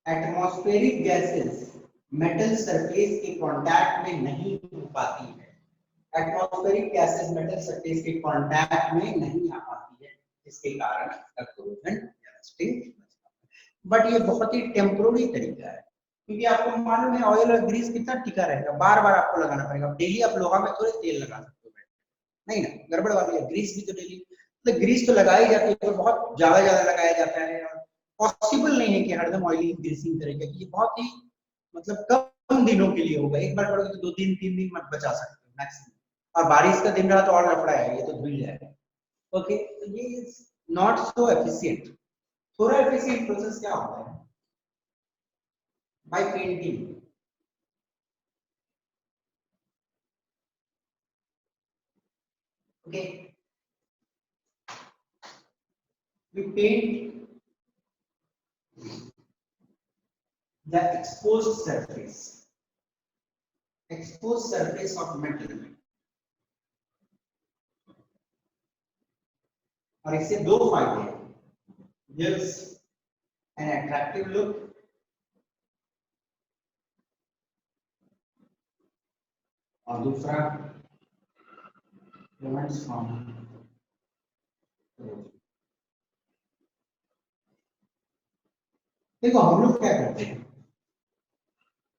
Atmospheric gases metal surface के कांटेक्ट में नहीं हो पाती है, एटमॉस्फेरिक गैसेस मेटल सरफेस के कांटेक्ट में नहीं आ पाती है, जिसके कारण corrosion या rusting। बट ये बहुत ही टेम्पोररी तरीका है, क्योंकि आपको मालूम है ऑयल और ग्रीस कितना टिका रहेगा, बार बार आपको लगाना पड़ेगा। डेली आप लोहा में थोड़े तेल लगा सकते हो, नहीं ना, गड़बड़ वाली है। ग्रीस भी तो डेली, तो ग्रीस तो लगाई जाती है, पर बहुत ज्यादा लगाया जाता है, और पॉसिबल नहीं है कि हरदम ऑयलिंग ग्रीसिंग करेगा, कि ये बहुत ही मतलब कम दिनों के लिए होगा। एक बार करोगे तो 2 दिन 3 दिन मत बचा सकते हो मैक्सिमम, और बारिश का दिन रहा तो और लफड़ा है, ये तो धुल जाएगा। ओके, तो ये इज नॉट सो एफिशिएंट। थोड़ा एफिशिएंट प्रोसेस क्या होता है, by painting. Okay, we paint the exposed surface of metal, और इससे दो फायदे हैं, gives an attractive look और दूसरा prevents from corrosion। देखो हम लोग क्या करते हैं,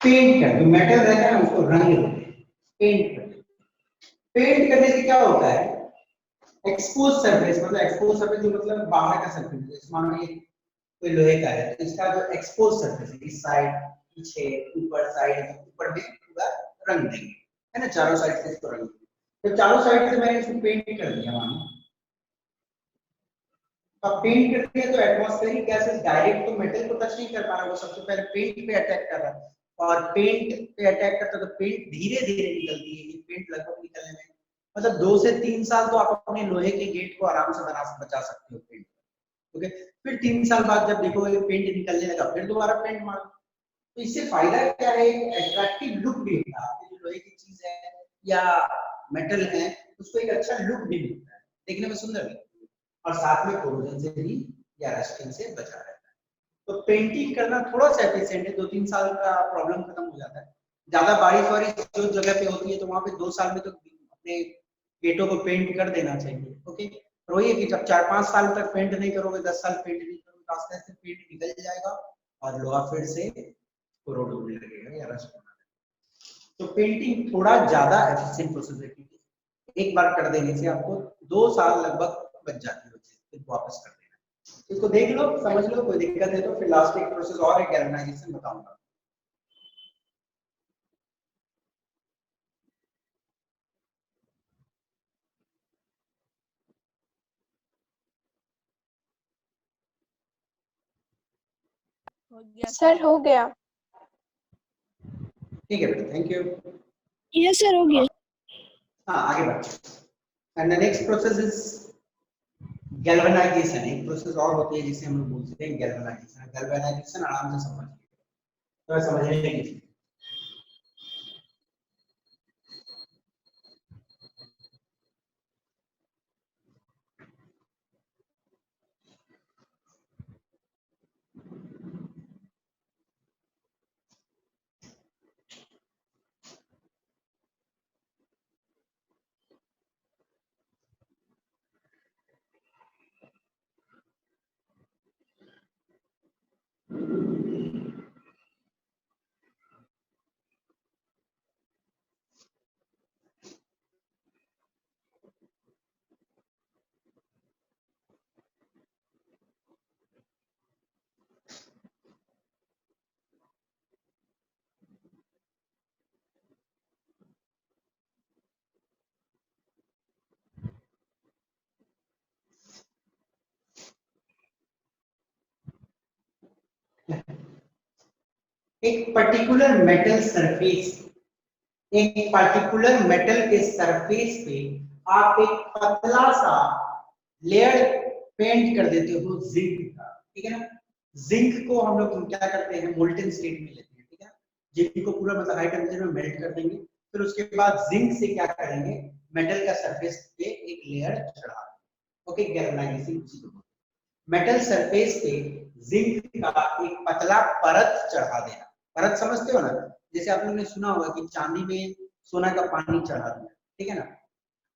पेंट करते, मेटल रहता है उसको रंग देते हैं, पेंट करते। पेंट करने से क्या होता है, एक्सपोज सरफेस, मतलब एक्सपोज सरफेस मतलब बाहर का सरफेस, मान लो ये कोई लोहे का है तो इसका जो एक्सपोज सरफेस है, इस साइड पीछे ऊपर साइड, ऊपर में पूरा रंग देंगे, है ना, चारों साइड से इसको रंग देंगे। तो चारों साइड से मैंने इसको पेंट कर दिया, मानो अब पेंट कर दिया तो एटमॉस्फेरिक गैसेस डायरेक्ट तो मेटल को टच नहीं कर पा रहा, वो सबसे पहले पेंट पे अटैक कर रहा है, और पेंट पे अटैक करता तो पेंट धीरे धीरे निकलती है। ये पेंट लगभग निकलने में मतलब 2 से 3 साल तो आप अपने लोहे के गेट को आराम से बचा सकते हो पेंट। ओके, फिर 3 साल बाद जब देखोगे पेंट निकलने लगा फिर दोबारा पेंट मारो। तो इससे फायदा क्या है, अट्रैक्टिव लुक भी मिलता है, आपकी जो लोहे की चीज है या मेटल है उसको एक अच्छा लुक भी मिलता है, देखने में सुंदर लगता है, और साथ में कोरोजन से भी या रस्टिंग से बचा रहता है। तो पेंटिंग करना थोड़ा सा एफिशिएंट है, 2-3 साल का प्रॉब्लम खत्म हो जाता है। ज्यादा बारिश वारिश जो जगह पे होती है तो वहां पे 2 साल में तो अपने गेटों को पेंट कर देना चाहिए। ओके, और वही है कि जब 4-5 साल तक पेंट नहीं करोगे, 10 साल पेंट नहीं करोगे तो आस्ते आस्ते पेंट निकल जाएगा और लोहा फिर से कोरोड होने लगेगा या रस्ट होने लगेगा। तो पेंटिंग थोड़ा ज्यादा एफिशिएंट प्रोसेस है, क्योंकि एक बार कर देने से आपको 2 साल लगभग बच जाती है, फिर वापस कर देना। इसको देख लो, समझ लो, कोई दिक्कत है तो फिर लास्ट एक प्रोसेस और है, गैल्वेनाइजेशन बताऊंगा। सर हो गया। ठीक है बेटा, थैंक यू। यस सर हो गया। हाँ, आगे बढ़ते। And the next process is galvanisation. एक प्रोसेस और होती है जिसे हम लोग बोलते हैं गैल्वेनाइजेशन। गैल्वेनाइजेशन आराम से समझिए, तो समझने की चीज। एक पर्टिकुलर मेटल सरफेस, एक पर्टिकुलर मेटल के सरफेस पे आप एक पतला सा लेयर पेंट कर देते हो जिंक का, ठीक है ना। जिंक को हम लोग क्या करते हैं, मोल्टन स्टेट में लेते हैं, ठीक है। जिंक को पूरा मतलब हाई टेम्परेचर में मेल्ट कर देंगे, फिर उसके बाद जिंक से क्या करेंगे, मेटल का सरफेस पे एक लेयर चढ़ा देंगे। ओके, गैल्वेनाइजेशन उसी को बोलते हैं। मेटल सरफेस पे जिंक का एक पतला परत चढ़ा देना। परत समझते हो ना, जैसे आप लोगों ने सुना होगा कि चांदी में सोना का पानी चढ़ा दिया, ठीक है ना।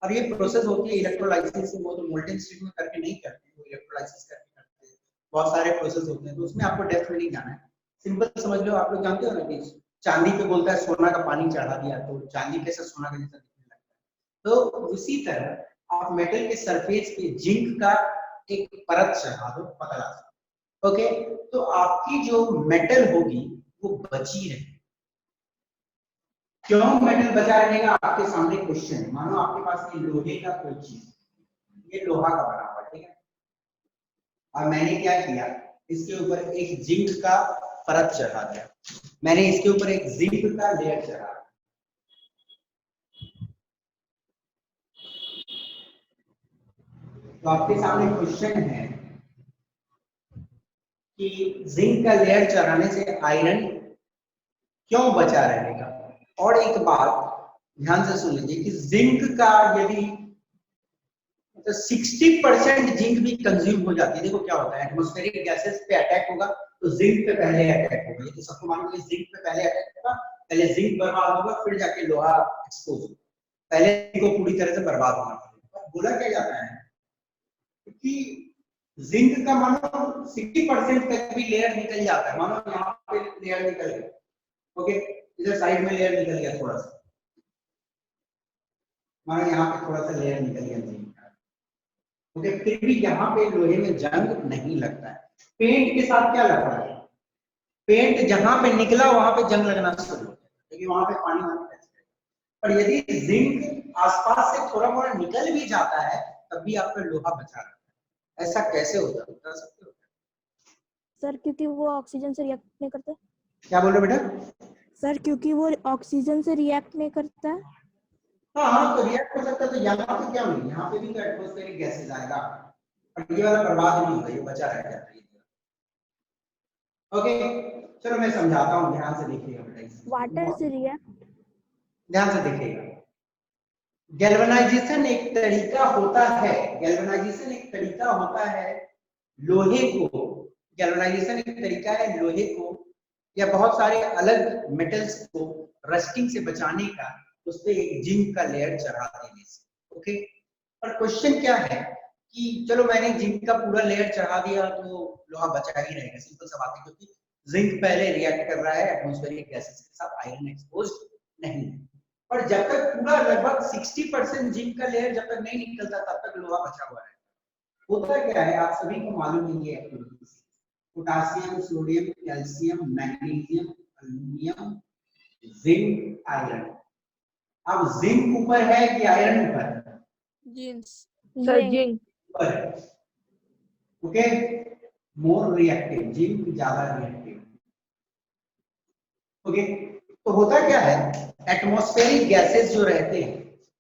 और ये प्रोसेस होती है इलेक्ट्रोलाइसिस, वो तो मोल्टन स्टेट में करके नहीं करते, वो इलेक्ट्रोलाइसिस करके करते हैं। बहुत सारे प्रोसेस होते हैं, तो उसमें आपको डेप्थ में नहीं जाना है, सिंपल समझ लो। आप लोग जानते हो ना कि चांदी पे बोलता है सोना का पानी चढ़ा दिया, तो चांदी कैसा सोना का जैसा दिखने लगता है। तो उसी तरह आप मेटल के सरफेस पे जिंक का एक परत चढ़ा दो पतला सा, ओके। तो आपकी जो मेटल होगी वो बची रहे। क्यों मेटल बचा रहेगा, आपके सामने क्वेश्चन है। मानो आपके पास ये लोहे का कोई चीज, ये लोहा का बना हुआ, ठीक है। और मैंने क्या किया, इसके ऊपर एक जिंक का परत चढ़ा दिया, मैंने इसके ऊपर एक जिंक का लेयर चढ़ा दिया। तो आपके सामने क्वेश्चन है कि जिंक का लेयर चढ़ाने से आयरन क्यों बचा रहेगा। और एक बात ध्यान से सुन लीजिए कि जिंक का यदि तो 60% जिंक भी कंज्यूम हो जाती है। देखो क्या होता है, एटमॉस्फेरिक गैसेस पे अटैक होगा तो जिंक पे पहले अटैक होगा। ये तो सबको मालूम है, जिंक पे पहले अटैक होगा, पहले जिंक बर्बाद होगा, फिर जाके लोहा एक्सपोज होगा। पहले को पूरी तरह से बर्बाद होना पड़ेगा। बोला क्या जाता है कि जिंक का मानो 60% तक भी लेयर निकल जाता है। मानो यहाँ पे लेयर निकल गया, ओके, इधर साइड में लेयर निकल गया थोड़ा सा, मानो यहाँ पे थोड़ा सा लेयर निकल गया जिंक का, ओके, फिर भी यहाँ पे लोहे में जंग नहीं लगता है। पेंट के साथ क्या लगता है, पेंट जहां पे निकला वहां पे जंग लगना शुरू हो जाता है, क्योंकि वहां पे पानी वानी टच करेगा। पर यदि जिंक आसपास से थोड़ा मोड़ा निकल भी जाता है तब भी आपका लोहा बचा रहता है। ऐसा कैसे होता है, बता सकते हो? सर क्योंकि वो ऑक्सीजन से रिएक्ट नहीं करता। क्या बोल रहे हो बेटा? सर क्योंकि वो ऑक्सीजन से रिएक्ट नहीं करता। हाँ हाँ, तो रिएक्ट कर सकता है। तो यहाँ पे क्या नहीं, यहाँ पे भी तो एटमॉस्फेरिक गैसेज आएगा, और ये वाला बर्बाद नहीं होगा, ये बचा रह जाता है। ओके, चलो मैं समझाता हूँ, ध्यान से देखिएगा बेटा, वाटर से रिएक्ट। ध्यान से देखिएगा। गैल्वेनाइजेशन एक तरीका होता है, गैल्वेनाइजेशन एक तरीका होता है लोहे को, गैल्वेनाइजेशन एक तरीका है लोहे को या बहुत सारे अलग मेटल्स को रस्टिंग से बचाने का, उस पे एक जिंक का लेयर चढ़ा देने से। ओके, पर क्वेश्चन क्या है कि चलो मैंने जिंक का पूरा लेयर चढ़ा दिया तो लोहा बचा ही रहेगा, सिंपल सा बात है, क्योंकि जिंक पहले रिएक्ट कर रहा है एटमॉस्फेरिक गैसेस के साथ, आयरन एक्सपोज नहीं है। पर जब तक पूरा लगभग 60% जिंक का लेयर जब तक नहीं निकलता तब तक लोहा बचा हुआ है। होता क्या है, आप सभी को मालूम है ये activities, potassium, sodium, calcium, magnesium, aluminium, zinc, iron. अब जिंक ऊपर है कि आयरन ऊपर है? जीन्स सर, जिंक ऊपर है, ओके। मोर रिएक्टिव, जिंक ज्यादा रिएक्टिव, ओके। तो होता क्या है, एटमॉस्फेरिक गैसेस जो रहते हैं,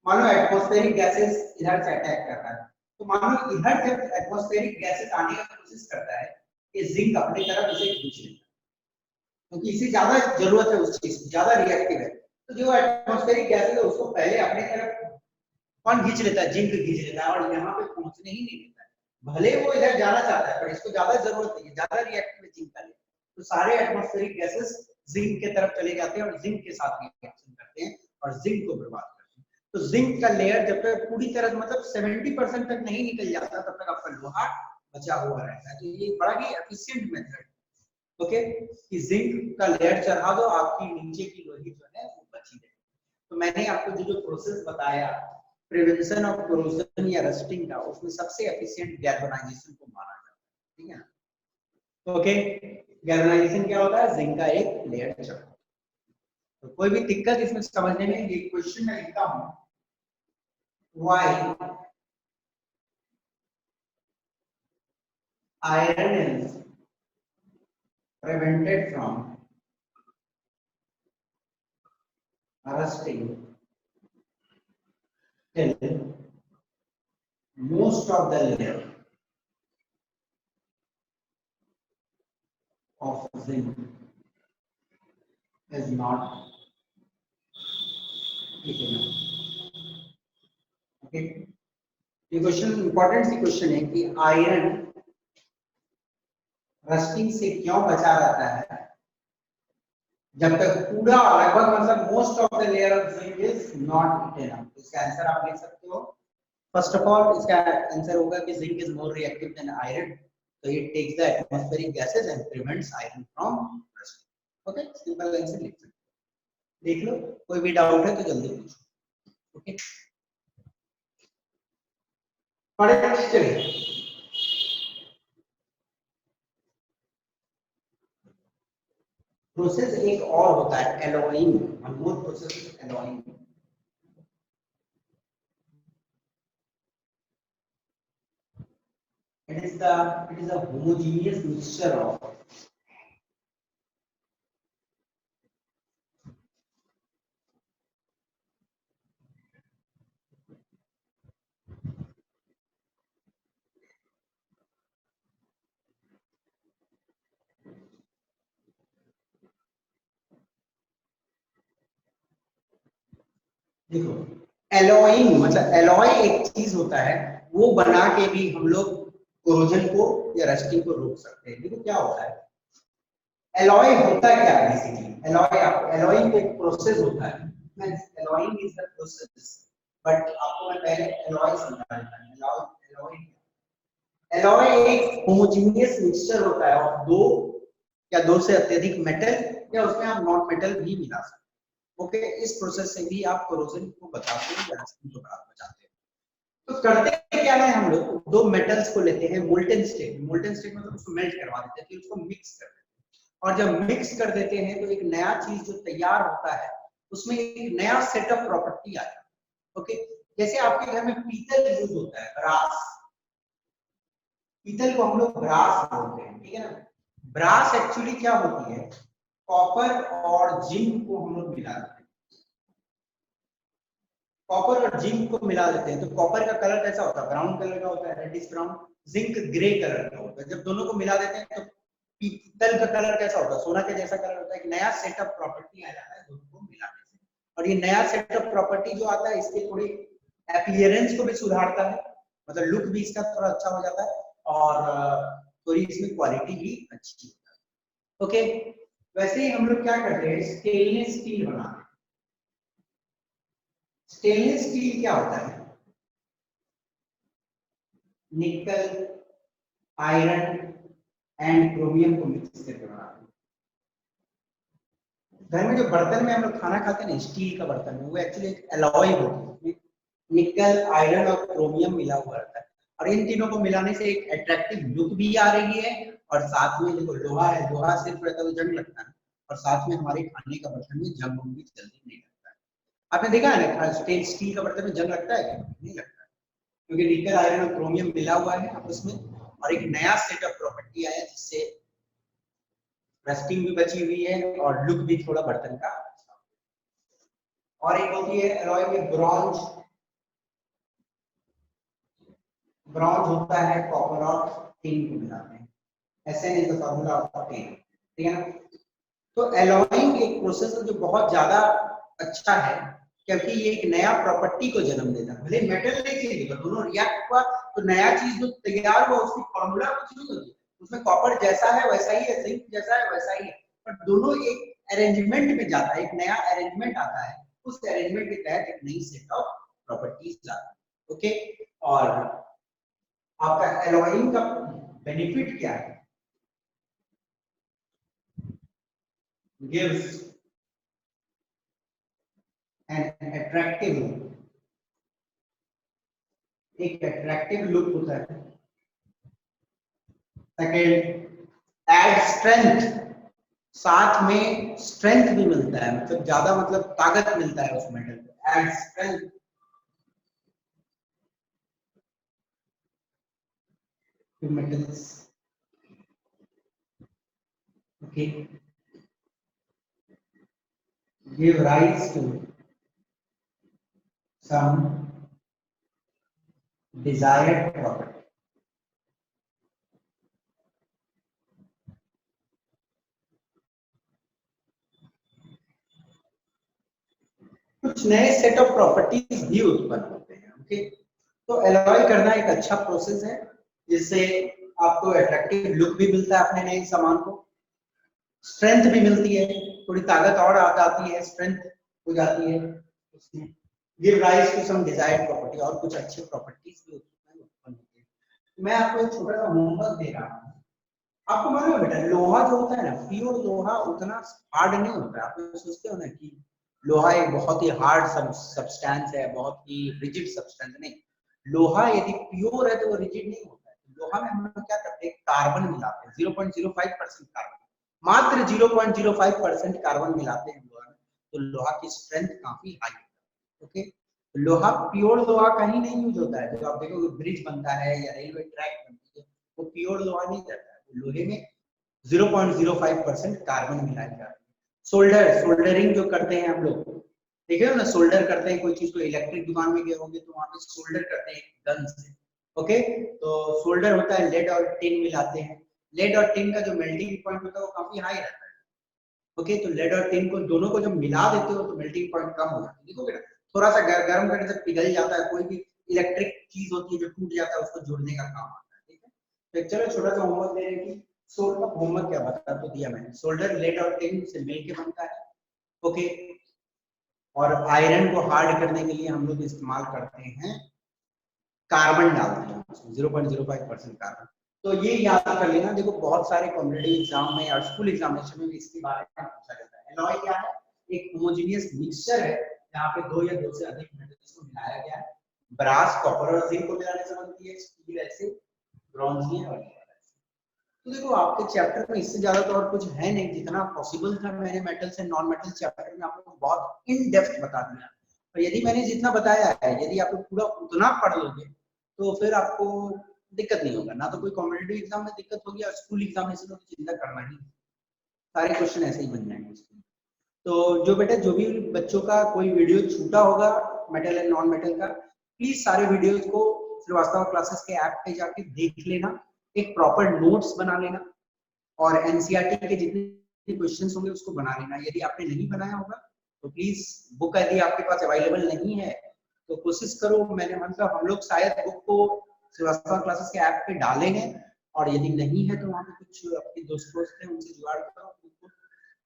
मानो एटमॉस्फेरिक गैसेस इधर से अटैक कर रहा है, तो मानो इधर जब एटमॉस्फेरिक गैसेस आने की कोशिश करता है, ये जिंक अपनी तरफ इसे खींच लेता है, क्योंकि इसे ज्यादा जरूरत है उस चीज की, ज्यादा रिएक्टिव है। तो जो एटमॉस्फेरिक गैसेस है उसको पहले अपने तरफ कौन खींच लेता है, जिंक खींच लेता है, और यहाँ पे पहुंचने ही नहीं देता है। भले वो इधर जाना चाहता है पर इसको ज्यादा जरूरत नहीं है, ज्यादा रिएक्टिव है जिंक का लेयर, तो सारे एटमॉस्फेरिक गैसेस जिंक के तरफ चले जाते हैं और जिंक के साथ रिएक्शन करते हैं और जिंक को बर्बाद करते हैं। तो जिंक का लेयर जब तक पूरी तरह मतलब 70% तक नहीं निकल जाता तब तक आपका लोहा बचा हुआ रहता है। तो ये बड़ा ही एफिशिएंट मेथड, ओके, कि जिंक का लेयर चढ़ा दो, आपकी नीचे की लोही जो है वो बची रहे। तो मैंने आपको जो प्रोसेस बताया प्रिवेंशन ऑफ कोरोजन या रस्टिंग का, उसमें सबसे एफिशिएंट गैल्वेनाइजेशन को माना जाता है, ठीक है ना। ओके, गैल्वेनाइजेशन क्या होता है, जिंक का एक लेयर चढ़ा। तो कोई भी दिक्कत इसमें समझने में, ये क्वेश्चन में लिखता हूं, why iron is prevented from rusting till most of the layer of zinc is not thick enough. Okay, ये क्वेश्चन इंपॉर्टेंट सी क्वेश्चन है कि आयरन रस्टिंग से क्यों बचा रहता है जब तक पूरा लगभग मतलब most of the layer of zinc is not enough. इसका आंसर आप लिख सकते हो। फर्स्ट ऑफ ऑल इसका आंसर होगा कि zinc is more reactive than iron, so it takes the atmospheric gases and prevents iron from rusting. Okay, simple answer लिख सकते हो। देख लो, कोई भी डाउट है तो जल्दी पूछो। ओके, पढ़ते चलिए। प्रोसेस एक और होता है alloying, one more process is alloying. it is a homogeneous mixture of देखो एलॉइंग मतलब एलॉय एक चीज होता है, वो बना के भी हम लोग कोरोजन को या रस्टिंग को रोक सकते हैं। देखो क्या होता है, एलॉय होता क्या है बेसिकली, एलॉइंग एक प्रोसेस होता है। Alloying is the process, but आपको मैं पहले एलॉय समझाता हूं। एलॉय एक होमोजेनियस मिक्सचर होता है और दो या दो से अत्यधिक मेटल या उसमें आप नॉन मेटल भी मिला सकते हैं। ओके, इस प्रोसेस से भी आप कोरोजन को बचाते हैं या रस्टिंग को बचाते हैं। तो करते क्या है, हम लोग दो मेटल्स को लेते हैं मोल्टन स्टेट मतलब उसको मेल्ट करवा देते हैं, फिर उसको मिक्स कर देते हैं। और जब मिक्स कर देते हैं तो एक नया चीज जो तैयार होता है उसमें एक नया सेट ऑफ प्रॉपर्टी आता है। ओके, जैसे आपके घर में पीतल यूज होता है, ब्रास, पीतल को हम लोग ब्रास बोलते हैं, ठीक है ना। ब्रास एक्चुअली क्या होती है, कॉपर और जिंक को हम लोग मिला देते हैं। कॉपर और जिंक को मिला देते हैं तो कॉपर का कलर कैसा होता है, ब्राउन कलर का होता है, reddish brown. Zinc grey colour का होता है। जब दोनों को मिला देते हैं तो पीतल का कलर कैसा होता है, सोना के जैसा कलर होता है। एक नया सेट ऑफ प्रॉपर्टी आ जाता है दोनों को मिलाने से, और ये नया सेट ऑफ प्रॉपर्टी जो आता है इसके थोड़ी अपीयरेंस को भी सुधारता है, मतलब लुक भी इसका थोड़ा अच्छा हो जाता है और थोड़ी इसमें क्वालिटी भी अच्छी होती है। ओके, वैसे ही हम लोग क्या करते हैं, स्टेनलेस स्टील बनाते हैं। स्टेनलेस स्टील क्या होता है, निकल, आयरन एंड क्रोमियम को मिक्स करके बनाते हैं। घर में जो बर्तन में हम लोग खाना खाते हैं ना, स्टील का बर्तन में, वो एक्चुअली एक एलॉय होती है, निकल, आयरन और क्रोमियम मिला हुआ रहता है। और इन तीनों को मिलाने से एक अट्रैक्टिव लुक भी आ रही है, और साथ में देखो लोहा है, लोहा सिर्फ रहता है तो जंग लगता है, और साथ में हमारे खाने का बर्तन में जंग भी जल्दी नहीं लगता है। आपने देखा है ना, स्टील का बर्तन में जंग लगता है क्या? नहीं लगता है, क्योंकि निकल, आयरन और क्रोमियम मिला हुआ है आपस में, और एक नया सेट ऑफ प्रॉपर्टी आया जिससे रस्टिंग भी बची हुई है और लुक भी थोड़ा बर्तन का अच्छा। और एक होती है एलॉय में ब्रॉन्ज। ब्रॉन्ज होता है कॉपर और टिन को मिलाते हैं, Sn is the formula of tin, ठीक है ना। तो एलॉइंग एक प्रोसेस है जो बहुत ज्यादा अच्छा है, क्योंकि ये एक नया प्रॉपर्टी को जन्म देता है। भले मेटल नहीं चेंज होगा, दोनों रिएक्ट हुआ तो नया चीज जो तैयार हुआ उसकी फार्मूला कुछ नहीं होती, उसमें कॉपर जैसा है वैसा ही है, जिंक जैसा है वैसा ही है, पर दोनों एक अरेंजमेंट में जाता है, एक नया अरेंजमेंट आता है, उस अरेंजमेंट के तहत एक नई सेट ऑफ प्रॉपर्टीज आती है। ओके, और आपका एलॉइंग का बेनिफिट क्या है, gives an attractive look, एक अट्रैक्टिव लुक होता है। सेकेंड, एड स्ट्रेंथ, साथ में स्ट्रेंथ भी मिलता है, मतलब ज्यादा मतलब ताकत मिलता है उस मेटल को, add strength to metals. Okay, give rise to some desired property. कुछ नए सेट ऑफ प्रॉपर्टीज भी उत्पन्न होते हैं। ओके, तो एलॉय करना एक अच्छा प्रोसेस है जिससे आपको अट्रैक्टिव लुक भी मिलता है अपने नए सामान को, स्ट्रेंथ भी मिलती है, थोड़ी ताकत और आ जाती है, स्ट्रेंथ हो जाती है उसमें, give rise to some desired property, और कुछ अच्छे प्रॉपर्टीज भी उत्पन्न होते हैं। मैं आपको एक छोटा सा होमवर्क दे रहा हूँ। आपको मालूम है बेटा, लोहा जो होता है ना, प्योर लोहा उतना हार्ड नहीं होता है। आप सोचते हो ना कि लोहा एक बहुत ही हार्ड सब्सटेंस है, बहुत ही रिजिड सब्सटेंस, नहीं। लोहा यदि प्योर है तो वो रिजिड नहीं होता है। लोहा में हम लोग क्या करते हैं, कार्बन मिलाते हैं, 0.05% कार्बन, मात्र 0.05% कार्बन मिलाते हैं लोहा में, तो लोहा की स्ट्रेंथ काफी हाई है। ओके, लोहा प्योर लोहा कहीं नहीं यूज होता है। जो आप देखोगे ब्रिज बनता है या रेलवे ट्रैक बनती है, वो प्योर लोहा नहीं रहता है। लोहे में 0.05% कार्बन मिलाया जाता है। सोल्डरिंग जो करते हैं हम लोग, देखे हो ना, सोल्डर करते हैं कोई चीज को, इलेक्ट्रिक दुकान में गए होंगे तो वहां पे सोल्डर करते हैं गन से। ओके, तो सोल्डर होता है, लेड और टिन मिलाते हैं। लेड और टिन का जो मेल्टिंग पॉइंट होता है वो काफी हाई रहता है। ओके, तो लेड और टिन को दोनों को जब मिला देते हो तो मेल्टिंग पॉइंट कम हो जाता है। देखोगे ना, थोड़ा सा गर्म करने से पिघल जाता है। कोई भी इलेक्ट्रिक चीज होती है जो टूट जाता है उसको जोड़ने का काम आता है। ठीक है, तो चलो छोटा सा होमवर्क दे रहे हैं कि सोल्डर, होमवर्क क्या बता तो दिया मैंने, सोल्डर लेड और टिन से मिलकर बनता है। ओके, और आयरन को हार्ड करने के लिए हम लोग इस्तेमाल करते हैं कार्बन, डालते हैं उसमें 0.05% कार्बन। तो ये याद कर लेना। देखो बहुत सारे कॉम्पिटिटिव एग्जाम में और स्कूल एग्जामिनेशन में इसके बारे में पूछा जाता है। एलॉय क्या है, एक होमोजेनियस मिक्सचर है जहाँ पे दो या दो से अधिक मेटल्स को मिलाया गया है। ब्रास, कॉपर और जिंक को मिलाने से बनती है, स्टील ऐसे, ब्रॉन्ज और। तो देखो आपके चैप्टर में इससे ज्यादा तो और कुछ है नहीं। जितना पॉसिबल था मैंने metals and non metal chapter में आप लोगों को बहुत इन डेप्थ बता दिया। और यदि मैंने जितना बताया है, यदि आप लोग पूरा उतना पढ़ लोगे तो फिर आपको दिक्कत नहीं होगा। ना तो कोई कॉम्पिटिटिव एग्जाम में दिक्कत होगी और स्कूल एग्जामिनेशन में तो चिंता करना ही, सारे क्वेश्चन ऐसे ही बन जाएंगे। तो जो बेटा, जो भी बच्चों का कोई वीडियो छूटा होगा मेटल एंड नॉन मेटल का, प्लीज सारे वीडियोज को श्रीवास्तव क्लासेस के ऐप पे जाके देख लेना, एक प्रॉपर नोट्स बना लेना, और एनसीईआरटी के जितने क्वेश्चंस होंगे उसको बना लेना। यदि आपने नहीं बनाया होगा तो प्लीज, बुक यदि आपके पास अवेलेबल नहीं है तो कोशिश करो। मैंने मतलब हम लोग शायद बुक को श्रीवास्तव क्लासेस के ऐप पे डाले हैं, और यदि नहीं है तो वहाँ पे कुछ अपने दोस्तों से उनसे जुगाड़ करो,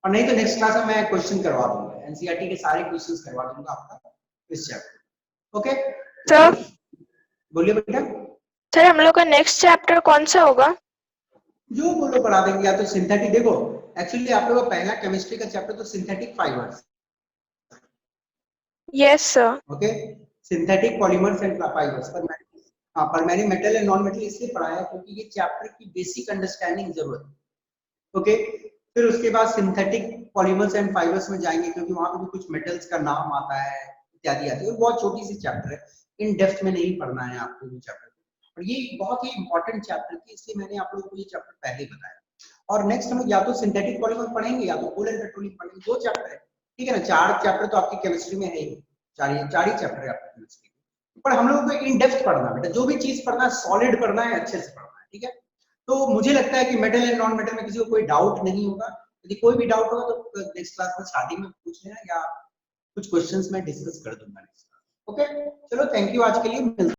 और नहीं तो नेक्स्ट क्लास में मैं क्वेश्चन करवा दूंगा, एनसीईआरटी के सारे क्वेश्चंस करवा दूंगा आपका इस चैप्टर। ओके सर, बोलिए बेटा। सर हम लोग का नेक्स्ट चैप्टर कौन सा होगा? जो बोलो पढ़ा देंगे। या तो सिंथेटिक, देखो एक्चुअली आप लोगों का पहला केमिस्ट्री का चैप्टर तो synthetic fibres. Yes sir. Okay, synthetic polymers and fibres पर मैंने मेटल एंड नॉन मेटल इसलिए पढ़ाया क्योंकि ये चैप्टर की बेसिक अंडरस्टैंडिंग जरूरत है। ओके, फिर उसके बाद सिंथेटिक पॉलीमर्स एंड फाइबर्स में जाएंगे क्योंकि वहां पे भी कुछ मेटल्स का नाम आता है, इत्यादि आती है। बहुत छोटी सी चैप्टर है, इन डेप्थ में नहीं पढ़ना है आपको ये चैप्टर, और ये बहुत ही इंपॉर्टेंट चैप्टर थी, इसलिए मैंने आप लोगों को ये चैप्टर पहले बताया। और नेक्स्ट हम या तो सिंथेटिक पॉलीमर पढ़ेंगे या तो कोल एंड पेट्रोलियम पढ़ेंगे। दो चैप्टर है, ठीक है ना। 4 चैप्टर तो आपकी केमिस्ट्री में है ही, 4 ही चैप्टर है आपकी केमिस्ट्री, पर हम लोगों को इन डेप्थ पढ़ना बेटा। जो भी चीज पढ़ना है सॉलिड पढ़ना है, अच्छे से पढ़ना है, ठीक है। तो मुझे लगता है कि मेटल एंड नॉन मेटल में किसी को कोई डाउट नहीं होगा। यदि कोई भी डाउट होगा तो नेक्स्ट क्लास में स्टार्टिंग में पूछ लेना, या कुछ क्वेश्चंस मैं डिस्कस कर दूंगा नेक्स्ट क्लास। ओके, चलो थैंक यू आज के लिए।